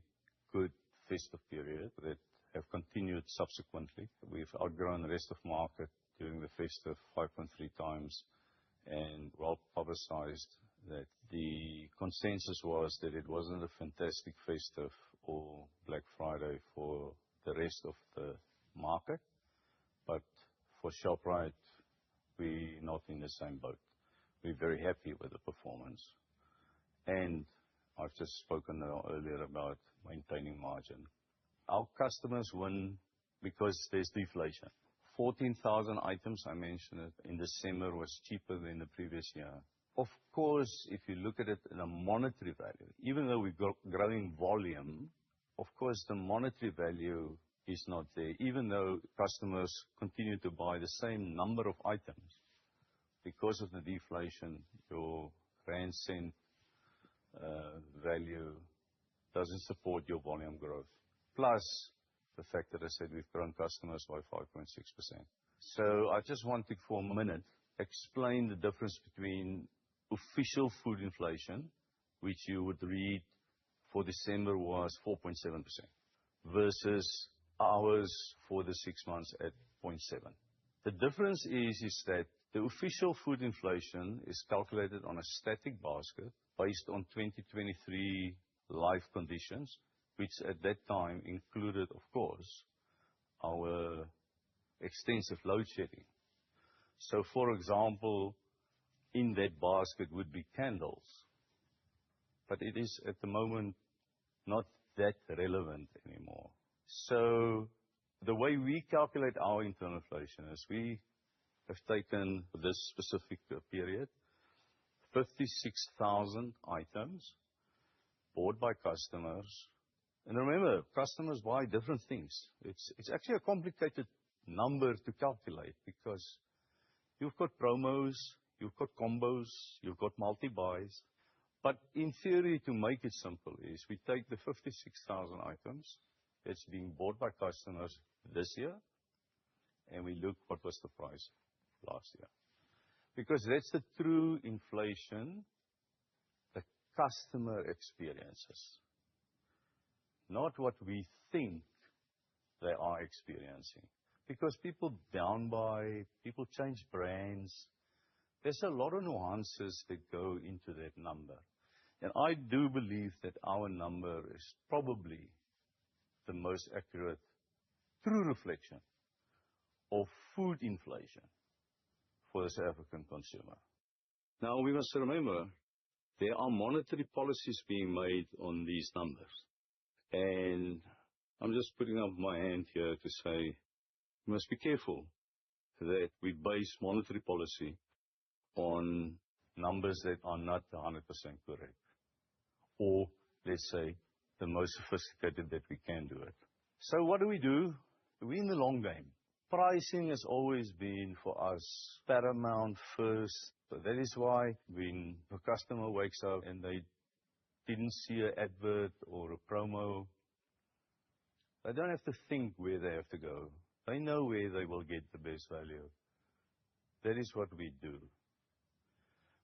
Speaker 1: good festive period that have continued subsequently. We've outgrown the rest of market during the festive 5.3 times, and well publicized that the consensus was that it wasn't a fantastic festive or Black Friday for the rest of the market. But for Shoprite, we're not in the same boat. We're very happy with the performance. And I've just spoken earlier about maintaining margin. Our customers win because there's deflation. 14,000 items, I mentioned it, in December was cheaper than the previous year. Of course, if you look at it in a monetary value, even though we're growing volume, of course, the monetary value is not there, even though customers continue to buy the same number of items. Because of the deflation, your rand cent value doesn't support your volume growth. Plus, the fact that I said we've grown customers by 5.6%. So I just wanted for a minute explain the difference between official food inflation, which you would read for December was 4.7%, versus ours for the 6 months at 0.7%. The difference is that the official food inflation is calculated on a static basket based on 2023 life conditions, which at that time included, of course, our extensive load shedding. So, for example, in that basket would be candles, but it is at the moment not that relevant anymore. So the way we calculate our internal inflation is we have taken this specific period, 56,000 items, bought by customers. And remember, customers buy different things. It's actually a complicated number to calculate because you've got promos, you've got combos, you've got multi-buys. But in theory, to make it simple, is we take the 56,000 items that's being bought by customers this year, and we look what was the price last year. Because that's the true inflation the customer experiences, not what we think they are experiencing. Because people down buy, people change brands. There's a lot of nuances that go into that number. And I do believe that our number is probably the most accurate, true reflection of food inflation for the South African consumer. Now, we must remember, there are monetary policies being made on these numbers. And I'm just putting up my hand here to say, we must be careful that we base monetary policy on numbers that are not 100% correct. Or, let's say, the most sophisticated that we can do it. So what do? We're in the long game. Pricing has always been, for us, paramount first. So that is why when a customer wakes up and they didn't see an advert or a promo, they don't have to think where they have to go. They know where they will get the best value. That is what we do.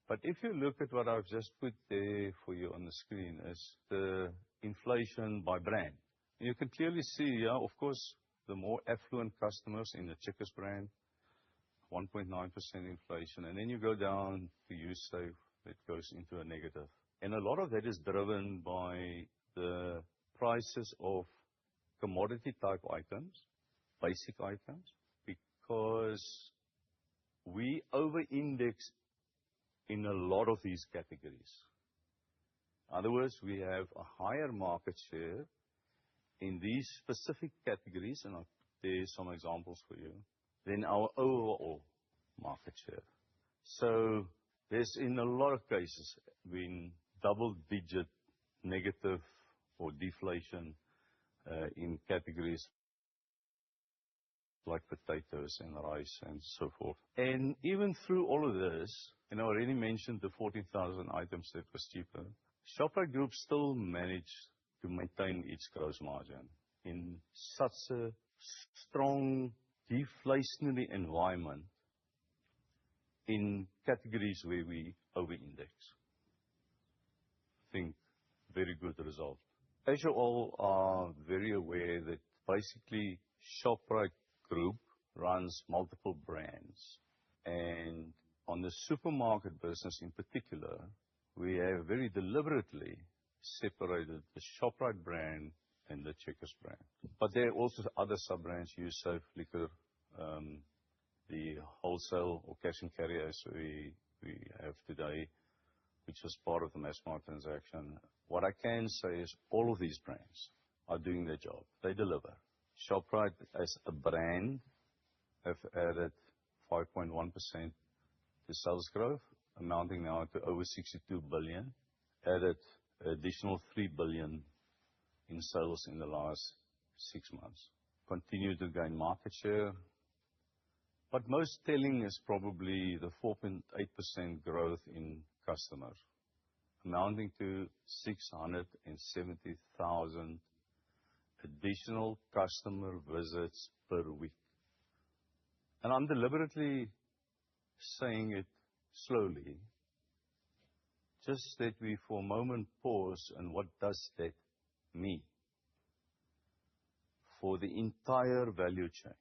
Speaker 1: But if you look at what I've just put there for you on the screen, is the inflation by brand. You can clearly see, yeah, of course, the more affluent customers in the Checkers brand, 1.9% inflation. And then you go down to Usave, it goes into a negative. And a lot of that is driven by the prices of commodity type items, basic items, because we over-index in a lot of these categories. In other words, we have a higher market share in these specific categories, and there's some examples for you, than our overall market share. So there's, in a lot of cases, been double-digit negative or deflation in categories like potatoes and rice and so forth. And even through all of this, I already mentioned the 14,000 items that was cheaper, Shoprite Group still managed to maintain its gross margin in such a strong deflationary environment in categories where we over-index. I think very good result. As you all are very aware that basically Shoprite Group runs multiple brands. And on the supermarket business in particular, we have very deliberately separated the Shoprite brand and the Checkers brand. But there are also other sub-brands, Usave, Liquor, the wholesale or cash and carry as we have today, which was part of the Massmart transaction. What I can say is all of these brands are doing their job. They deliver. Shoprite as a brand have added 5.1% to sales growth, amounting now to over 62 billion, added additional 3 billion in sales in the last 6 months. Continue to gain market share. But most telling is probably the 4.8% growth in customers, amounting to 670,000 additional customer visits per week. And I'm deliberately saying it slowly, just that we for a moment pause and what does that mean for the entire value chain.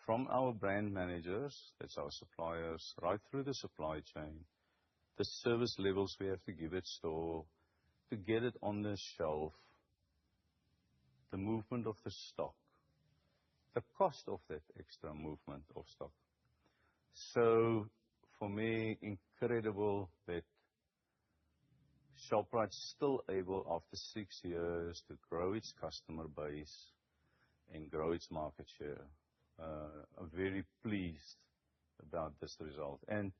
Speaker 1: From our brand managers, that's our suppliers, right through the supply chain, the service levels we have to give at store, to get it on the shelf, the movement of the stock, the cost of that extra movement of stock. So, for me, incredible that Shoprite's still able, after 6 years, to grow its customer base and grow its market share. I'm very pleased about this result. And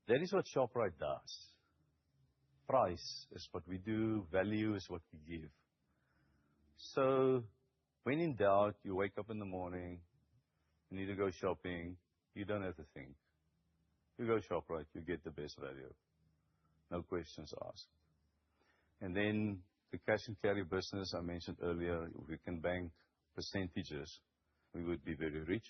Speaker 1: that is what Shoprite does. price is what we do, value is what we give. When in doubt, you wake up in the morning, you need to go shopping, you don't have to think. You go Shoprite, you get the best value. No questions asked. The cash and carry business I mentioned earlier, if we can bank percentages, we would be very rich.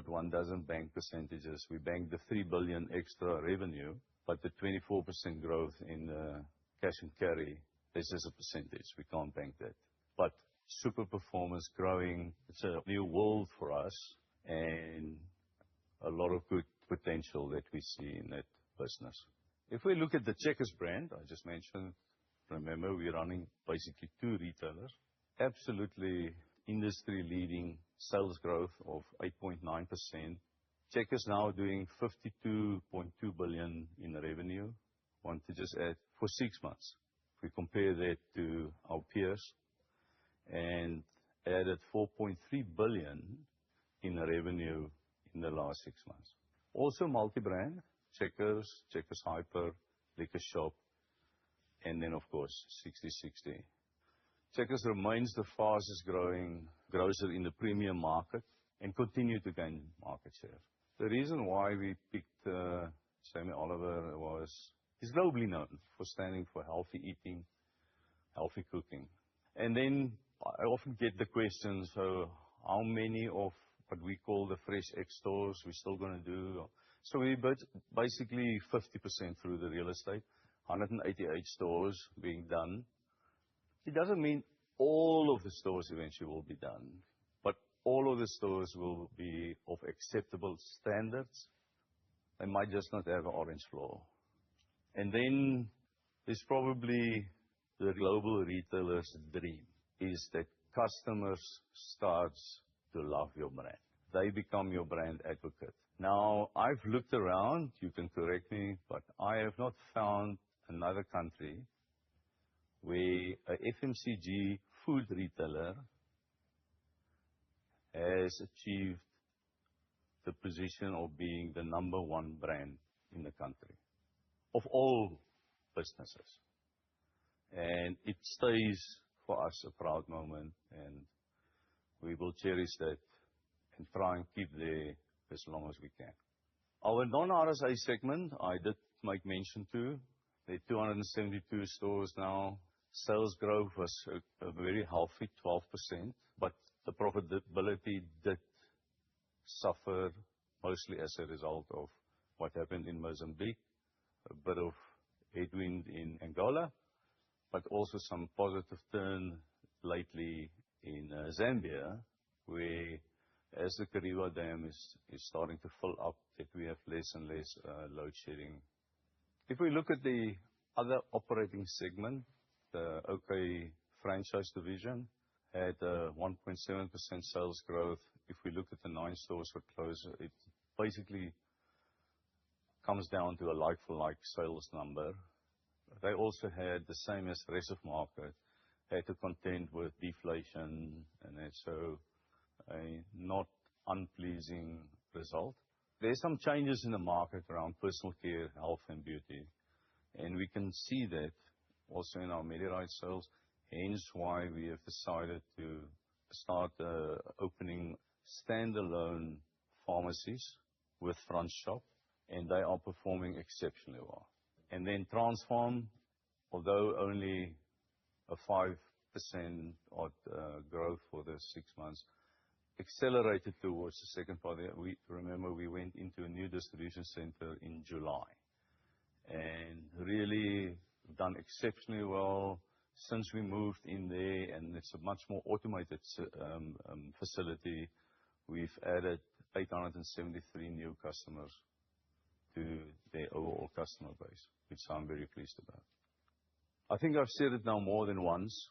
Speaker 1: One doesn't bank percentages. We bank the 3 billion extra revenue, but the 24% growth in cash and carry, this is a percentage. We can't bank that. Super performance growing, it's a new world for us and a lot of good potential that we see in that business. If we look at the Checkers brand, I just mentioned, remember, we're running basically two retailers. Absolutely industry-leading sales growth of 8.9%. Checkers now doing 52.2 billion in revenue. Want to just add, for 6 months. If we compare that to our peers, and added 4.3 billion in revenue in the last 6 months. Also multi-brand, Checkers Hyper, LiquorShop, and then of course, Sixty60. Checkers remains the fastest growing grocer in the premium market and continue to gain market share. The reason why we picked Jamie Oliver was, he's globally known for standing for healthy eating, healthy cooking. I often get the question, how many of what we call the FreshX stores we're still going to do? We're basically 50% through the real estate, 188 stores being done. It doesn't mean all of the stores eventually will be done, but all of the stores will be of acceptable standards. They might just not have an orange floor. There's probably the global retailer's dream, is that customers starts to love your brand. They become your brand advocate. I've looked around, you can correct me, but I have not found another country where a FMCG food retailer has achieved the position of being the number one brand in the country, of all businesses. It stays for us a proud moment, and we will cherish that and try and keep there as long as we can. Our non-RSA segment, I did make mention to. There are 272 stores now. Sales growth was a very healthy 12%, but the profitability did suffer mostly as a result of what happened in Mozambique, a bit of headwind in Angola, but also some positive turn lately in Zambia, where as the Kariba Dam is starting to fill up, that we have less and less load shedding. If we look at the other operating segment, the OK Franchise division had a 1.7% sales growth. If we look at the 9 stores that closed, it basically comes down to a like-for-like sales number. They also had the same as the rest of market, had to contend with deflation, and so a not unpleasing result. There's some changes in the market around personal care, health, and beauty, and we can see that also in our Medirite sales, hence why we have decided to start opening standalone pharmacies with front shop, and they are performing exceptionally well. Transpharm, although only a 5% odd growth for the 6 months, accelerated towards the second part. Remember, we went into a new distribution center in July, and really done exceptionally well since we moved in there, and it's a much more automated facility. We've added 873 new customers to their overall customer base, which I'm very pleased about. I think I've said it now more than once,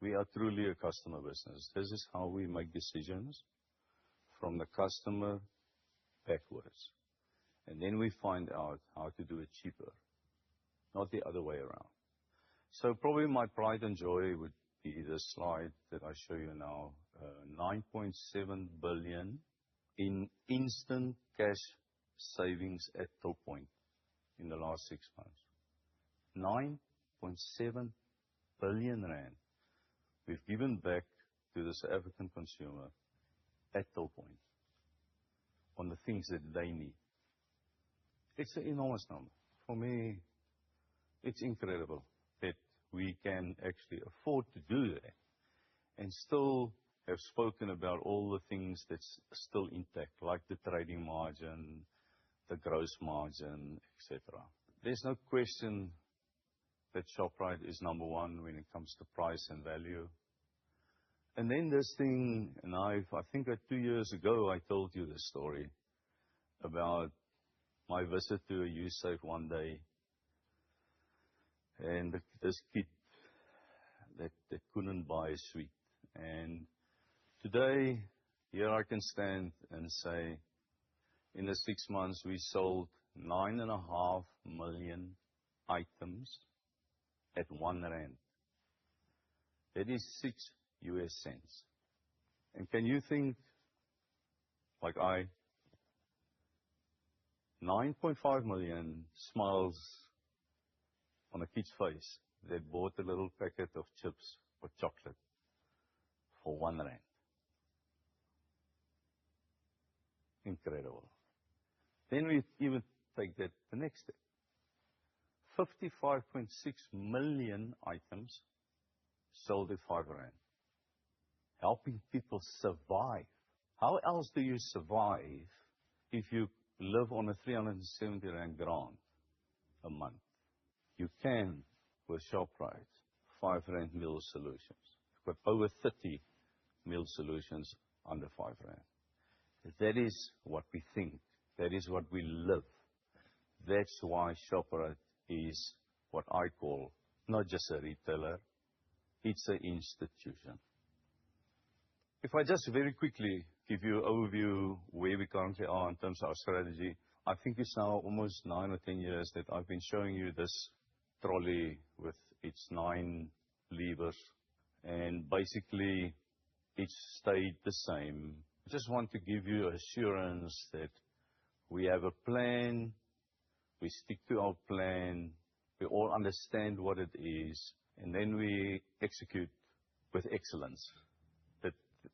Speaker 1: we are truly a customer business. This is how we make decisions, from the customer backwards. We find out how to do it cheaper, not the other way around. Probably my pride and joy would be this slide that I show you now. 9.7 billion in instant cash savings at till point in the last 6 months. 9.7 billion rand we've given back to the South African consumer at till point on the things that they need. It's an enormous number. For me, it's incredible that we can actually afford to do that and still have spoken about all the things that's still intact, like the trading margin, the gross margin, etc. There's no question that Shoprite is number one when it comes to price and value. And then this thing, and I think that 2 years ago I told you this story about my visit to a Usave one day, and this kid that couldn't buy a sweet. And today, here I can stand and say, in the 6 months we sold 9.5 million items at 1 rand. That is $0.06. And can you think, like 9.5 million smiles on a kid's face that bought a little packet of chips or chocolate for 1 rand. Incredible. Then we even take that the next step. 55.6 million items sold at 5 rand. Helping people survive. How else do you survive if you live on a 370 rand grant a month? You can with Shoprite, 5 rand meal solutions. We've got over 30 meal solutions under 5 rand. That is what we think. That is what we live. That's why Shoprite is what I call not just a retailer, it's an institution. If I just very quickly give you an overview where we currently are in terms of our strategy, I think it's now almost 9 or 10 years that I've been showing you this trolley with its 9 levers, and basically it's stayed the same. I just want to give you assurance that we have a plan, we stick to our plan, we all understand what it is, and then we execute with excellence.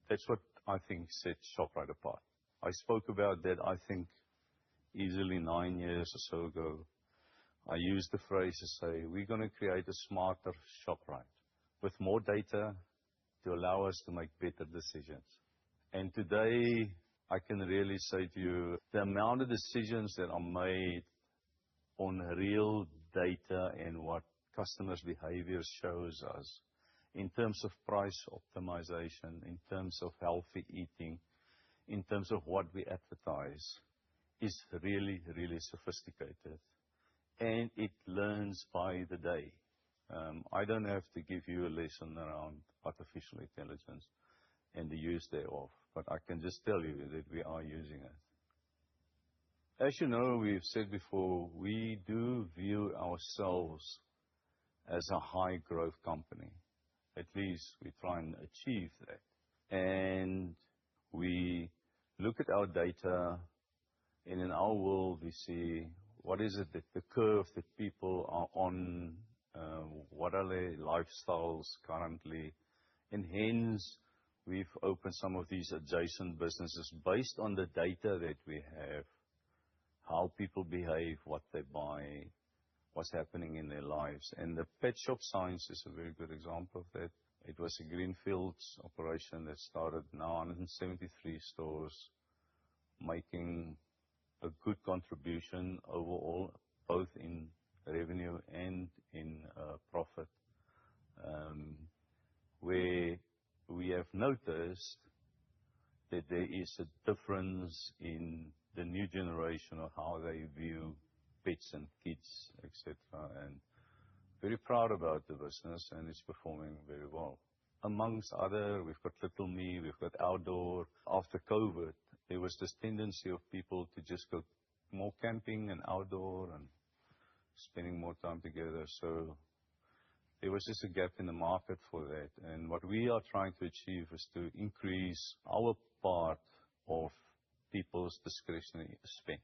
Speaker 1: That's what I think sets Shoprite apart. I spoke about that, I think, easily 9 years or so ago. I used the phrase to say, we're going to create a smarter Shoprite with more data to allow us to make better decisions. And today, I can really say to you, the amount of decisions that are made on real data and what customers' behavior shows us, in terms of price optimization, in terms of healthy eating, in terms of what we advertise, is really, really sophisticated. And it learns by the day. I don't have to give you a lesson around artificial intelligence and the use thereof, but I can just tell you that we are using it. As you know, we've said before, we do view ourselves as a high growth company. At least we try and achieve that. And we look at our data, and in our world we see what is it that the curve that people are on, what are their lifestyles currently, and hence we've opened some of these adjacent businesses based on the data that we have, how people behave, what they buy, what's happening in their lives. And the Pet Shop Science is a very good example of that. It was a greenfields operation that started now 173 stores, making a good contribution overall, both in revenue and in profit. Where we have noticed that there is a difference in the new generation of how they view pets and kids, etc. And very proud about the business, and it's performing very well. Amongst other, we've got Little Me, we've got Outdoor. After COVID, there was this tendency of people to just go more camping and outdoor and spending more time together. So there was just a gap in the market for that. And what we are trying to achieve is to increase our part of people's discretionary spend.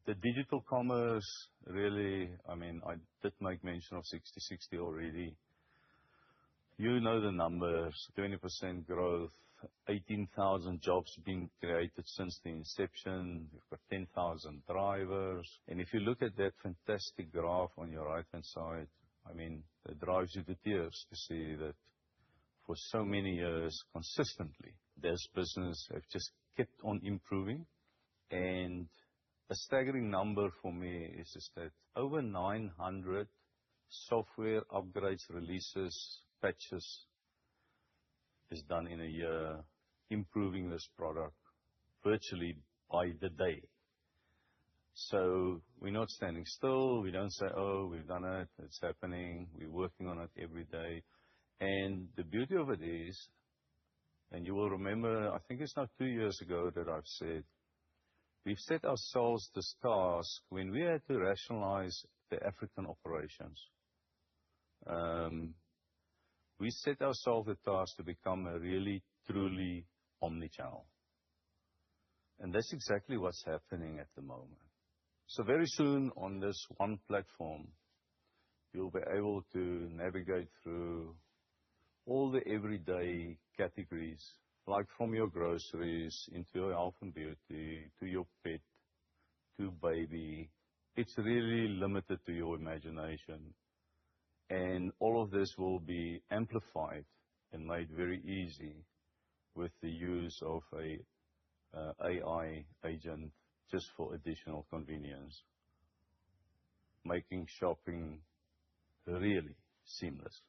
Speaker 1: The digital commerce, really, I mean, I did make mention of Sixty60 already. You know the numbers, 20% growth, 18,000 jobs being created since the inception. We've got 10,000 drivers. If you look at that fantastic graph on your right-hand side, I mean, it drives you to tears to see that for so many years, consistently, this business have just kept on improving. A staggering number for me is that over 900 software upgrades, releases, patches is done in a year, improving this product virtually by the day. We're not standing still. We don't say, "Oh, we've done it. It's happening." We're working on it every day. The beauty of it is, and you will remember, I think it's now 2 years ago that I've said, we've set ourselves this task when we had to rationalize the African operations. We set ourselves the task to become a really, truly omnichannel. That's exactly what's happening at the moment. Very soon on this one platform, you'll be able to navigate through all the everyday categories, like from your groceries into your health and beauty, to your pet, to baby. It's really limited to your imagination. All of this will be amplified and made very easy with the use of a AI agent just for additional convenience, making shopping really seamless.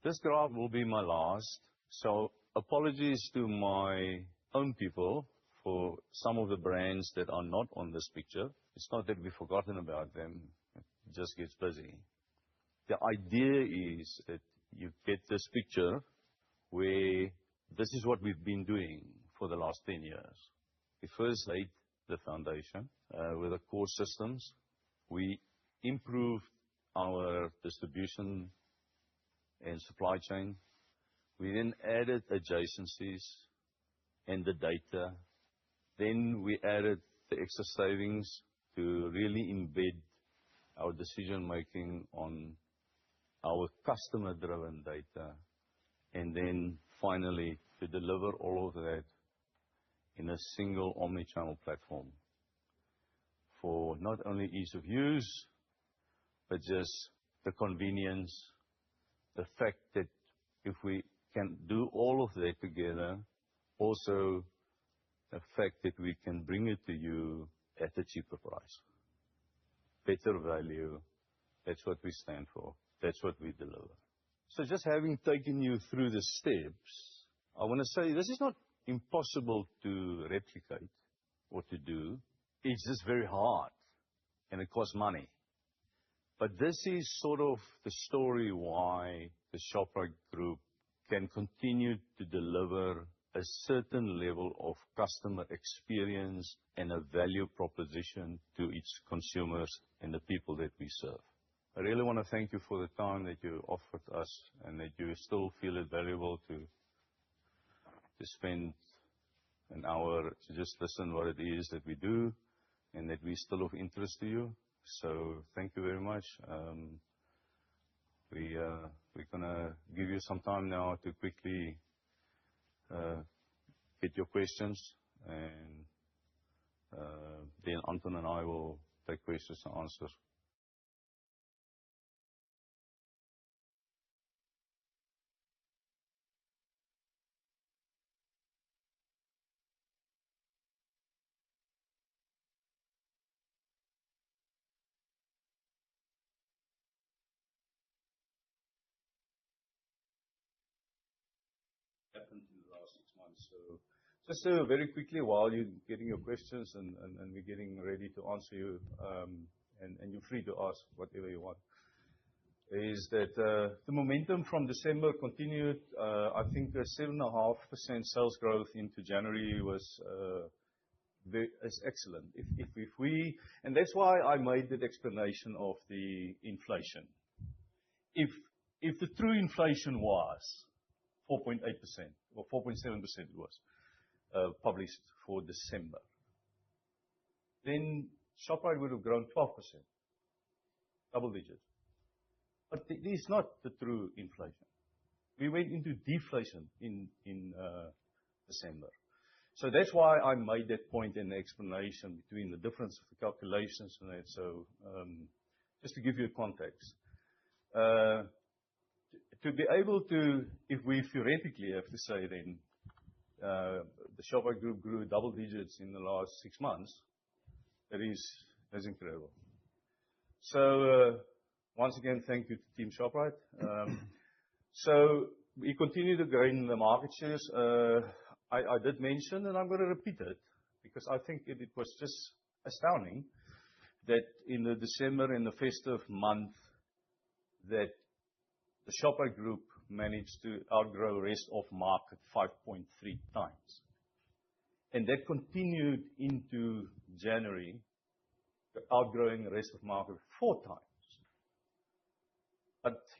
Speaker 1: This graph will be my last, so apologies to my own people for some of the brands that are not on this picture. It's not that we've forgotten about them, it just gets busy. The idea is that you get this picture where this is what we've been doing for the last 10 years. We first laid the foundation with the core systems. We improved our distribution and supply chain. We then added adjacencies and the data. We added the extra savings to really embed our decision-making on our customer-driven data. Finally, to deliver all of that in a single omnichannel platform for not only ease of use, but just the convenience, the fact that if we can do all of that together, also the fact that we can bring it to you at a cheaper price. Better value, that's what we stand for. That's what we deliver. Just having taken you through the steps, I want to say this is not impossible to replicate or to do. It's just very hard, and it costs money. This is sort of the story why the Shoprite Group can continue to deliver a certain level of customer experience and a value proposition to its consumers and the people that we serve. I really want to thank you for the time that you offered us and that you still feel it valuable to spend an hour to just listen what it is that we do and that we're still of interest to you. Thank you very much. We're going to give you some time now to quickly get your questions, and then Anton and I will take questions and answers. Happened in the last 6 months. Just very quickly, while you're getting your questions and we're getting ready to answer you, and you're free to ask whatever you want, is that the momentum from December continued. I think a 7.5% sales growth into January is excellent. That's why I made that explanation of the inflation. If the true inflation was 4.8% or 4.7% was published for December, then Shoprite would have grown 12%, double digits. It is not the true inflation. We went into deflation in December. That's why I made that point in the explanation between the difference of the calculations and that. Just to give you a context. To be able to, if we theoretically have to say then, the Shoprite Group grew double digits in the last 6 months, that's incredible. Once again, thank you to Team Shoprite. We continue to gain the market shares. I did mention, and I'm going to repeat it, because I think it was just astounding that in the December, in the festive month, that the Shoprite Group managed to outgrow rest of market 5.3 times. That continued into January, outgrowing the rest of market 4 times.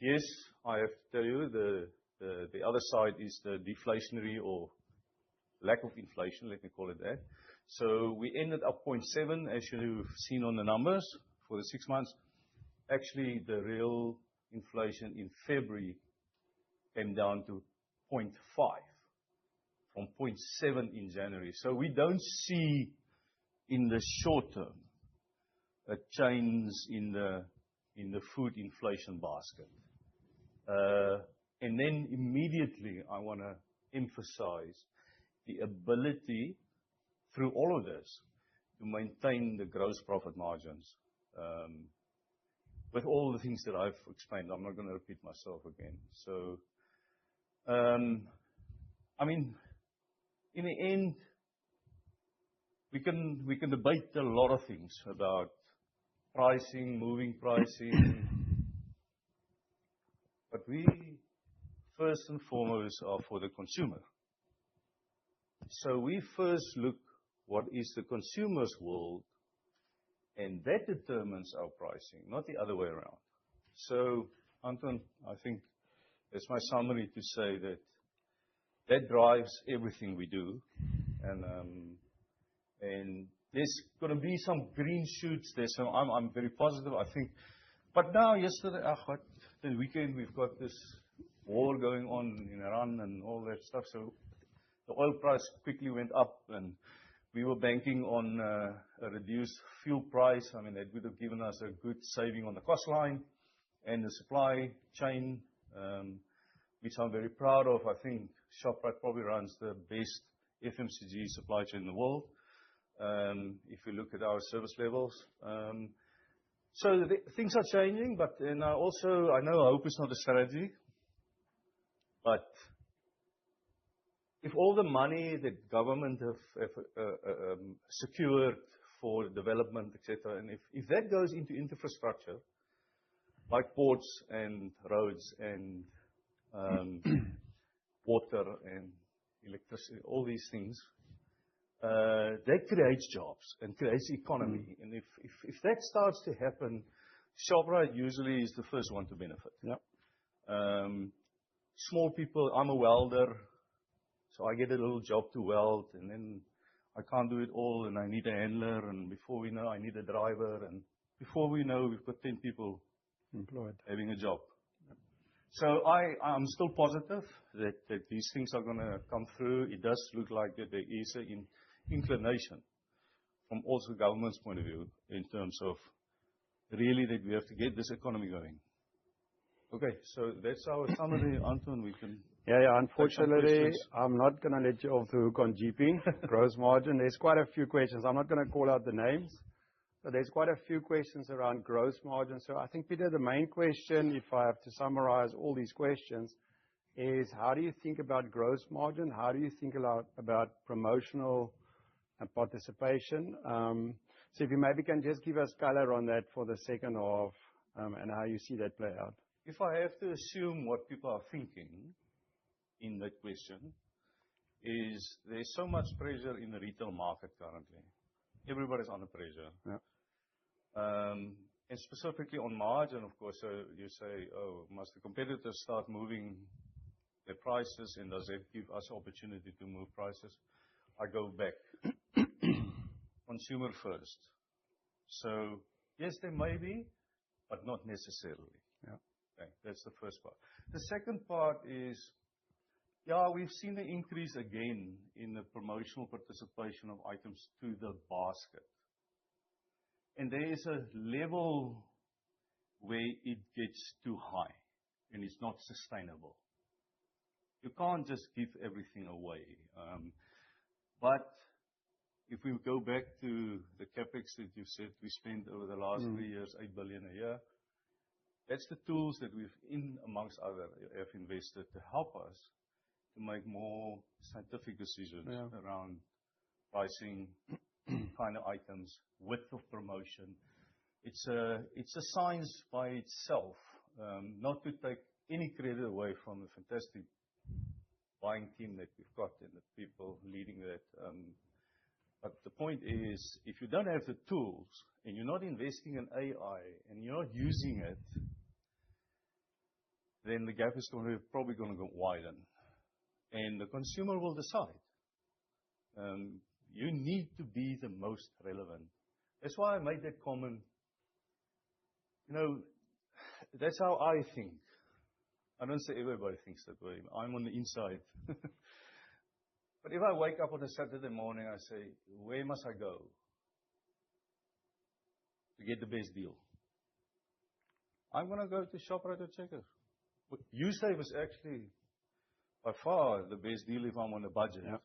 Speaker 1: Yes, I have to tell you, the other side is the deflationary or lack of inflation, let me call it that. We ended up 0.7, as you've seen on the numbers for the 6 months. Actually, the real inflation in February came down to 0.5 from 0.7 in January. We don't see in the short term a change in the food inflation basket. Immediately, I want to emphasize the ability through all of this to maintain the gross profit margins. With all the things that I've explained, I'm not going to repeat myself again. In the end, we can debate a lot of things about pricing, moving pricing, but we first and foremost are for the consumer. We first look what is the consumer's world, and that determines our pricing, not the other way around. Anton, I think it's my summary to say that drives everything we do. There's going to be some green shoots there, so I'm very positive, I think. Now, yesterday, the weekend, we've got this war going on in Iran and all that stuff. The oil price quickly went up, and we were banking on a reduced fuel price. That would have given us a good saving on the cost line and the supply chain, which I'm very proud of. I think Shoprite probably runs the best FMCG supply chain in the world, if you look at our service levels. Things are changing, I know hope is not a strategy. If all the money that government have secured for development, et cetera, and if that goes into infrastructure, like ports and roads and water and electricity, all these things, that creates jobs and creates economy. If that starts to happen, Shoprite usually is the first one to benefit.
Speaker 2: Yep.
Speaker 1: Small people, I'm a welder, so I get a little job to weld, and then I can't do it all, and I need a handler, and before we know, I need a driver, and before we know, we've got 10 people
Speaker 2: employed
Speaker 1: having a job. I'm still positive that these things are going to come through. It does look like that there is an inclination from also government's point of view in terms of really that we have to get this economy going. Okay, that's our summary. Anton, we can.
Speaker 2: Yeah. Unfortunately, I'm not going to let you off the hook on GP, gross margin. There's quite a few questions. I'm not going to call out the names, but there's quite a few questions around gross margin. I think, Pieter, the main question, if I have to summarize all these questions, is how do you think about gross margin? How do you think about promotional participation? If you maybe can just give us color on that for the second half, and how you see that play out.
Speaker 1: If I have to assume what people are thinking in that question, is there's so much pressure in the retail market currently. Everybody's under pressure.
Speaker 2: Yeah.
Speaker 1: Specifically on margin, of course, you say, oh, must the competitors start moving their prices, and does that give us opportunity to move prices? I go back. Consumer first. Yes, there may be, but not necessarily.
Speaker 2: Yeah.
Speaker 1: Okay, that's the first part. The second part is, yeah, we've seen an increase again in the promotional participation of items to the basket. There is a level where it gets too high and it's not sustainable. You can't just give everything away. If we go back to the CapEx that you said we spent over the last 3 years, 8 billion a year, that's the tools that we've, amongst other, have invested to help us to make more scientific decisions around pricing, kind of items, width of promotion. It's a science by itself. Not to take any credit away from the fantastic buying team that we've got and the people leading that. The point is, if you don't have the tools and you're not investing in AI and you're not using it, then the gap is probably going to widen. The consumer will decide. You need to be the most relevant. That's why I made that comment. That's how I think. I don't say everybody thinks that way. I'm on the inside. If I wake up on a Saturday morning, I say, where must I go to get the best deal? I'm going to go to Shoprite or Checkers. Usave is actually by far the best deal if I'm on a budget.
Speaker 2: Yeah.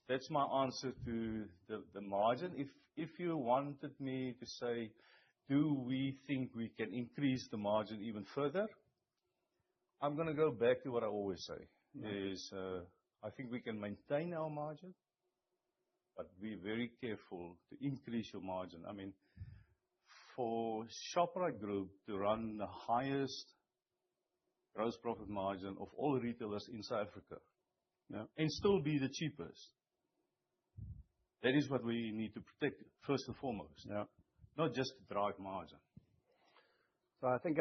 Speaker 1: That's my answer to the margin. If you wanted me to say, do we think we can increase the margin even further? I'm going to go back to what I always say, is I think we can maintain our margin, but be very careful to increase your margin. I mean, for Shoprite Group to run the highest gross profit margin of all retailers in South Africa, and still be the cheapest, that is what we need to protect, first and foremost.
Speaker 2: Yeah.
Speaker 1: Not just to drive margin.
Speaker 2: I think,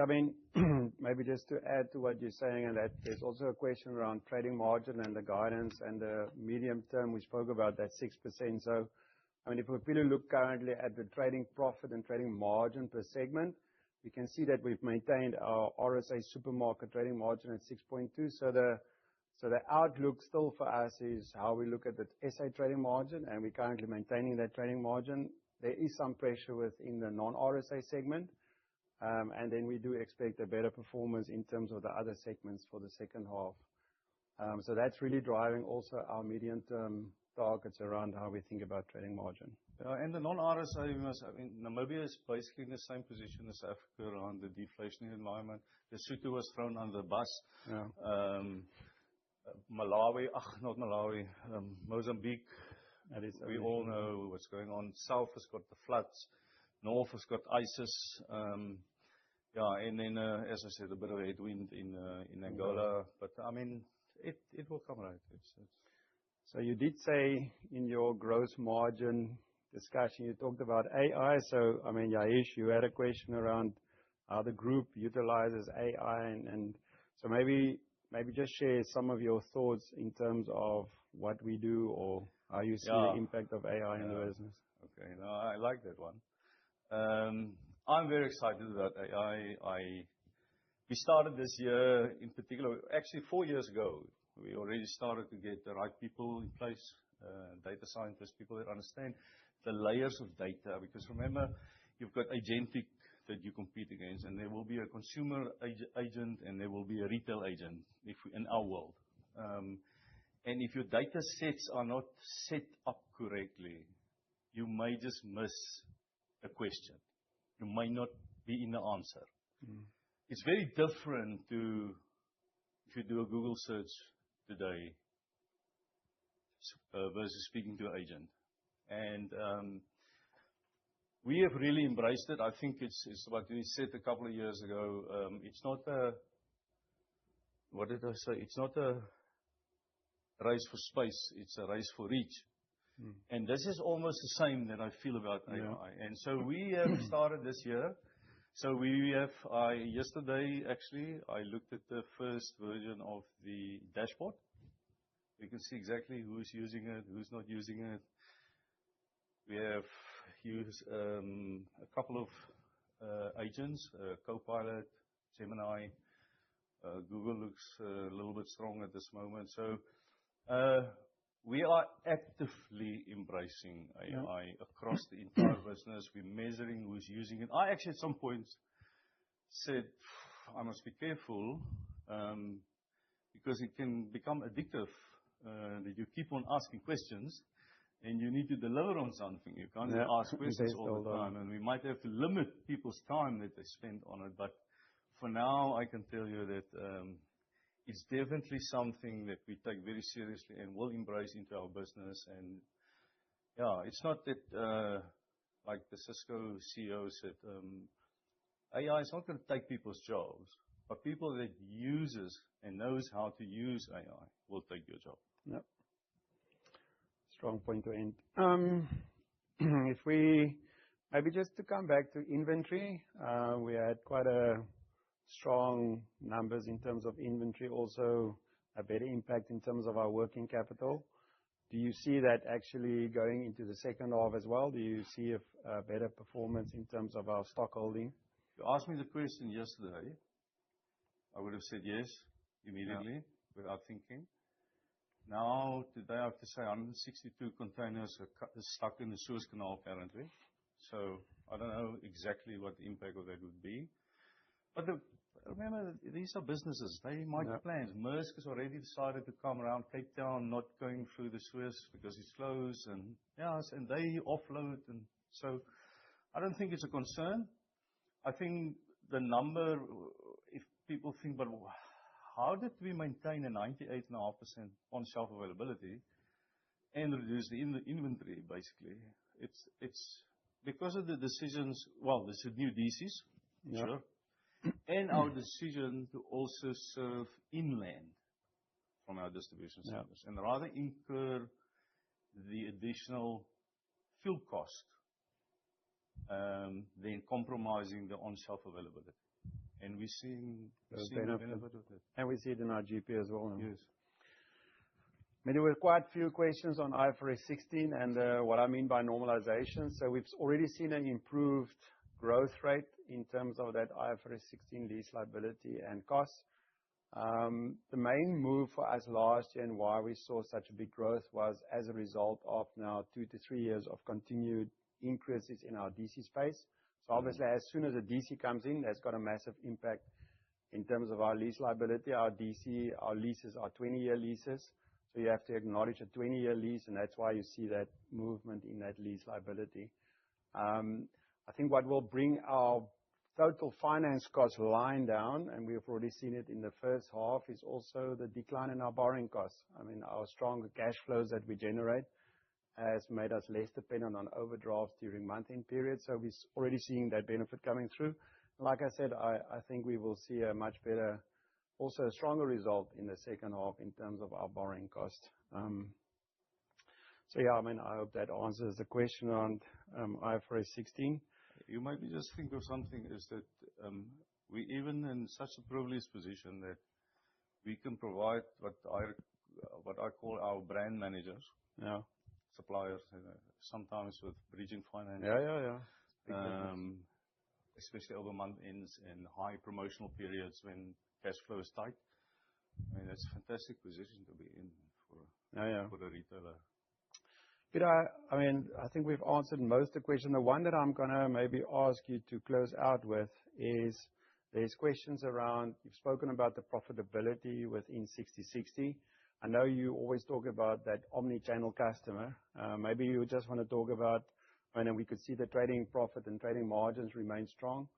Speaker 2: maybe just to add to what you're saying, and that there's also a question around trading margin and the guidance and the medium term. We spoke about that 6%. If we really look currently at the trading profit and trading margin per segment, we can see that we've maintained our RSA supermarket trading margin at 6.2%. The outlook still for us is how we look at the SA trading margin, and we're currently maintaining that trading margin. There is some pressure within the non-RSA segment. We do expect a better performance in terms of the other segments for the second half. That's really driving also our medium-term targets around how we think about trading margin.
Speaker 1: The non-RSA, Namibia is basically in the same position as Africa around the deflationary environment. Lesotho was thrown under the bus.
Speaker 2: Yeah.
Speaker 1: Mozambique.
Speaker 2: That is.
Speaker 1: We all know what's going on. South has got the floods. North has got ISIS. As I said, a bit of a headwind in Angola. It will come right.
Speaker 2: You did say in your gross margin discussion, you talked about AI. Yahesh, you had a question around how the group utilizes AI, maybe just share some of your thoughts in terms of what we do or how you see the impact of AI in the business.
Speaker 1: Okay. No, I like that one. I'm very excited about AI. We started this year, in particular, actually 4 years ago, we already started to get the right people in place, data scientists, people that understand the layers of data. Because remember, you've got agentic that you compete against, and there will be a consumer agent, and there will be a retail agent in our world. If your data sets are not set up correctly, you may just miss a question. You may not be in the answer. It's very different to if you do a Google search today versus speaking to an agent. We have really embraced it. I think it's what we said a couple of years ago. It's not what did I say? It's not a race for space, it's a race for reach. This is almost the same that I feel about AI.
Speaker 2: Yeah.
Speaker 1: We have started this year. Yesterday, actually, I looked at the first version of the dashboard. You can see exactly who's using it, who's not using it. We have used a couple of agents, Copilot, Gemini. Google looks a little bit strong at this moment. We are actively embracing AI across the entire business. We're measuring who's using it. I actually, at some point, said, I must be careful, because it can become addictive, that you keep on asking questions, and you need to deliver on something. You can't ask questions all the time, and we might have to limit people's time that they spend on it. But for now, I can tell you that it's definitely something that we take very seriously and will embrace into our business. And yeah, it's not that, like the Cisco CEO said, AI is not going to take people's jobs, but people that uses and knows how to use AI will take your job.
Speaker 2: Yep. Strong point to end. If we maybe just to come back to inventory, we had quite a strong numbers in terms of inventory, also a better impact in terms of our working capital. Do you see that actually going into the second half as well? Do you see a better performance in terms of our stock holding?
Speaker 1: You asked me the question yesterday, I would have said yes immediately without thinking. Now, today I have to say 162 containers are stuck in the Suez Canal currently. So I don't know exactly what the impact of that would be. But remember, these are businesses. They make plans. Maersk has already decided to come around Cape Town, not going through the Suez because it's closed. And and they offload. And so I don't think it's a concern. I think the number, if people think, but how did we maintain a 98.5% on-shelf availability and reduce the inventory, basically? It's because of the decisions, well, there's new DCs, sure, and our decision to also serve inland from our distribution centers and rather incur the additional fuel cost than compromising the on-shelf availability. And we're seeing the benefit of it.
Speaker 2: And we see it in our GP as well.
Speaker 1: Yes.
Speaker 2: There were quite a few questions on IFRS 16 and what I mean by normalization. So we've already seen an improved growth rate in terms of that IFRS 16 lease liability and costs. The main move for us last year and why we saw such a big growth was as a result of now 2 to 3 years of continued increases in our DC space. So obviously, as soon as a DC comes in, that's got a massive impact in terms of our lease liability. Our DC, our leases are 20-year leases. So you have to acknowledge a 20-year lease, and that's why you see that movement in that lease liability. I think what will bring our total finance cost line down, and we've already seen it in the first half, is also the decline in our borrowing costs. I mean, our stronger cash flows that we generate has made us less dependent on overdrafts during month-end periods. So we're already seeing that benefit coming through. Like I said, I think we will see a much better, also a stronger result in the second half in terms of our borrowing cost. So yeah, I mean, I hope that answers the question on IFRS 16.
Speaker 1: You maybe just think of something is that we even in such a privileged position that we can provide what I call our brand managers, suppliers, sometimes with bridging finance. Especially over month ends and high promotional periods when cash flow is tight. I mean, that's a fantastic position to be in for the retailer.
Speaker 2: Peter, I mean, I think we've answered most of the questions. The one that I'm going to maybe ask you to close out with is there's questions around, you've spoken about the profitability within Sixty60. I know you always talk about that omni-channel customer. Maybe you just want to talk about, and we could see the trading profit and trading margins remain strong.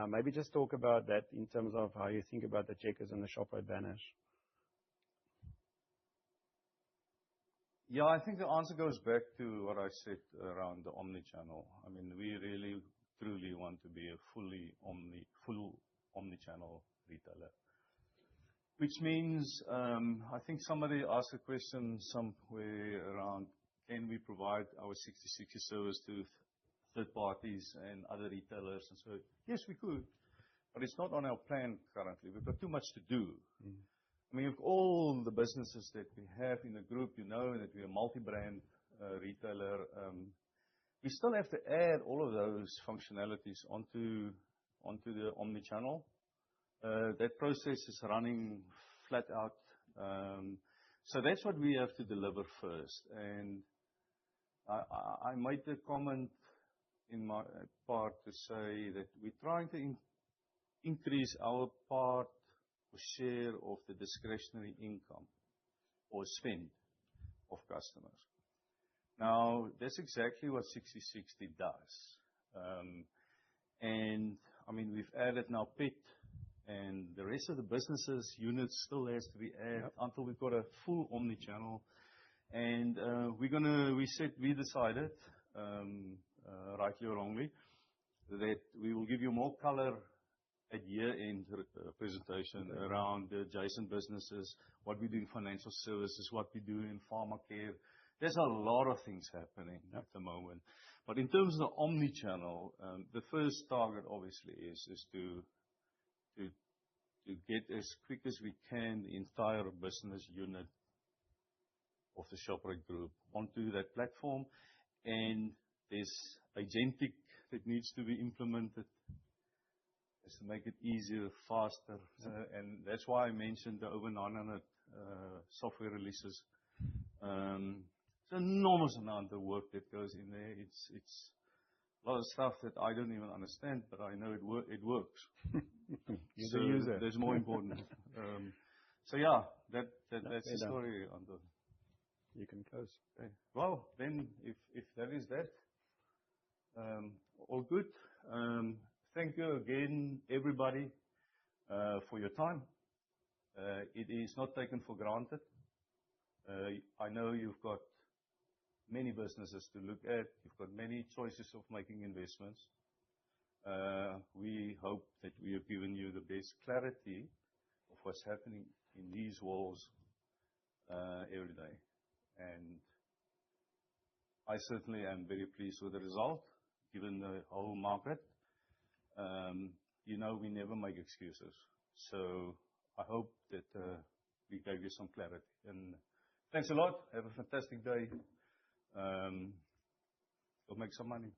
Speaker 2: Maybe just talk about that in terms of how you think about the Checkers and the Shoprite banners.
Speaker 1: Yeah, I think the answer goes back to what I said around the omni-channel. I mean, we really, truly want to be a full omni-channel retailer. Which means, I think somebody asked a question somewhere around, can we provide our Sixty60 service to third parties and other retailers? And so, yes, we could, but it's not on our plan currently. We've got too much to do. I mean, of all the businesses that we have in the group, you know that we're a multi-brand retailer. We still have to add all of those functionalities onto the omni-channel. That process is running flat out. That's what we have to deliver first. I made the comment in my part to say that we're trying to increase our part or share of the discretionary income or spend of customers. Now, that's exactly what Sixty60 does. I mean, we've added now Pet, and the rest of the businesses units still has to be added until we've got a full omni-channel. We decided, rightly or wrongly, that we will give you more color at year-end presentation around the adjacent businesses, what we do in financial services, what we do in pharmacare. There's a lot of things happening at the moment. In terms of the omni-channel, the first target obviously is to get as quick as we can the entire business unit of the Shoprite Group onto that platform. There's agentic that needs to be implemented just to make it easier, faster. That's why I mentioned the over 900 software releases. It's an enormous amount of work that goes in there. It's a lot of stuff that I don't even understand, but I know it works.
Speaker 2: You're the user.
Speaker 1: That's more important. Yeah, that's the story on the.
Speaker 2: You can close.
Speaker 1: Okay. Well, if that is that, all good. Thank you again, everybody, for your time. It is not taken for granted. I know you've got many businesses to look at. You've got many choices of making investments. We hope that we have given you the best clarity of what's happening in these walls every day. I certainly am very pleased with the result, given the whole market. We never make excuses. I hope that we gave you some clarity. Thanks a lot. Have a fantastic day. Go make some money.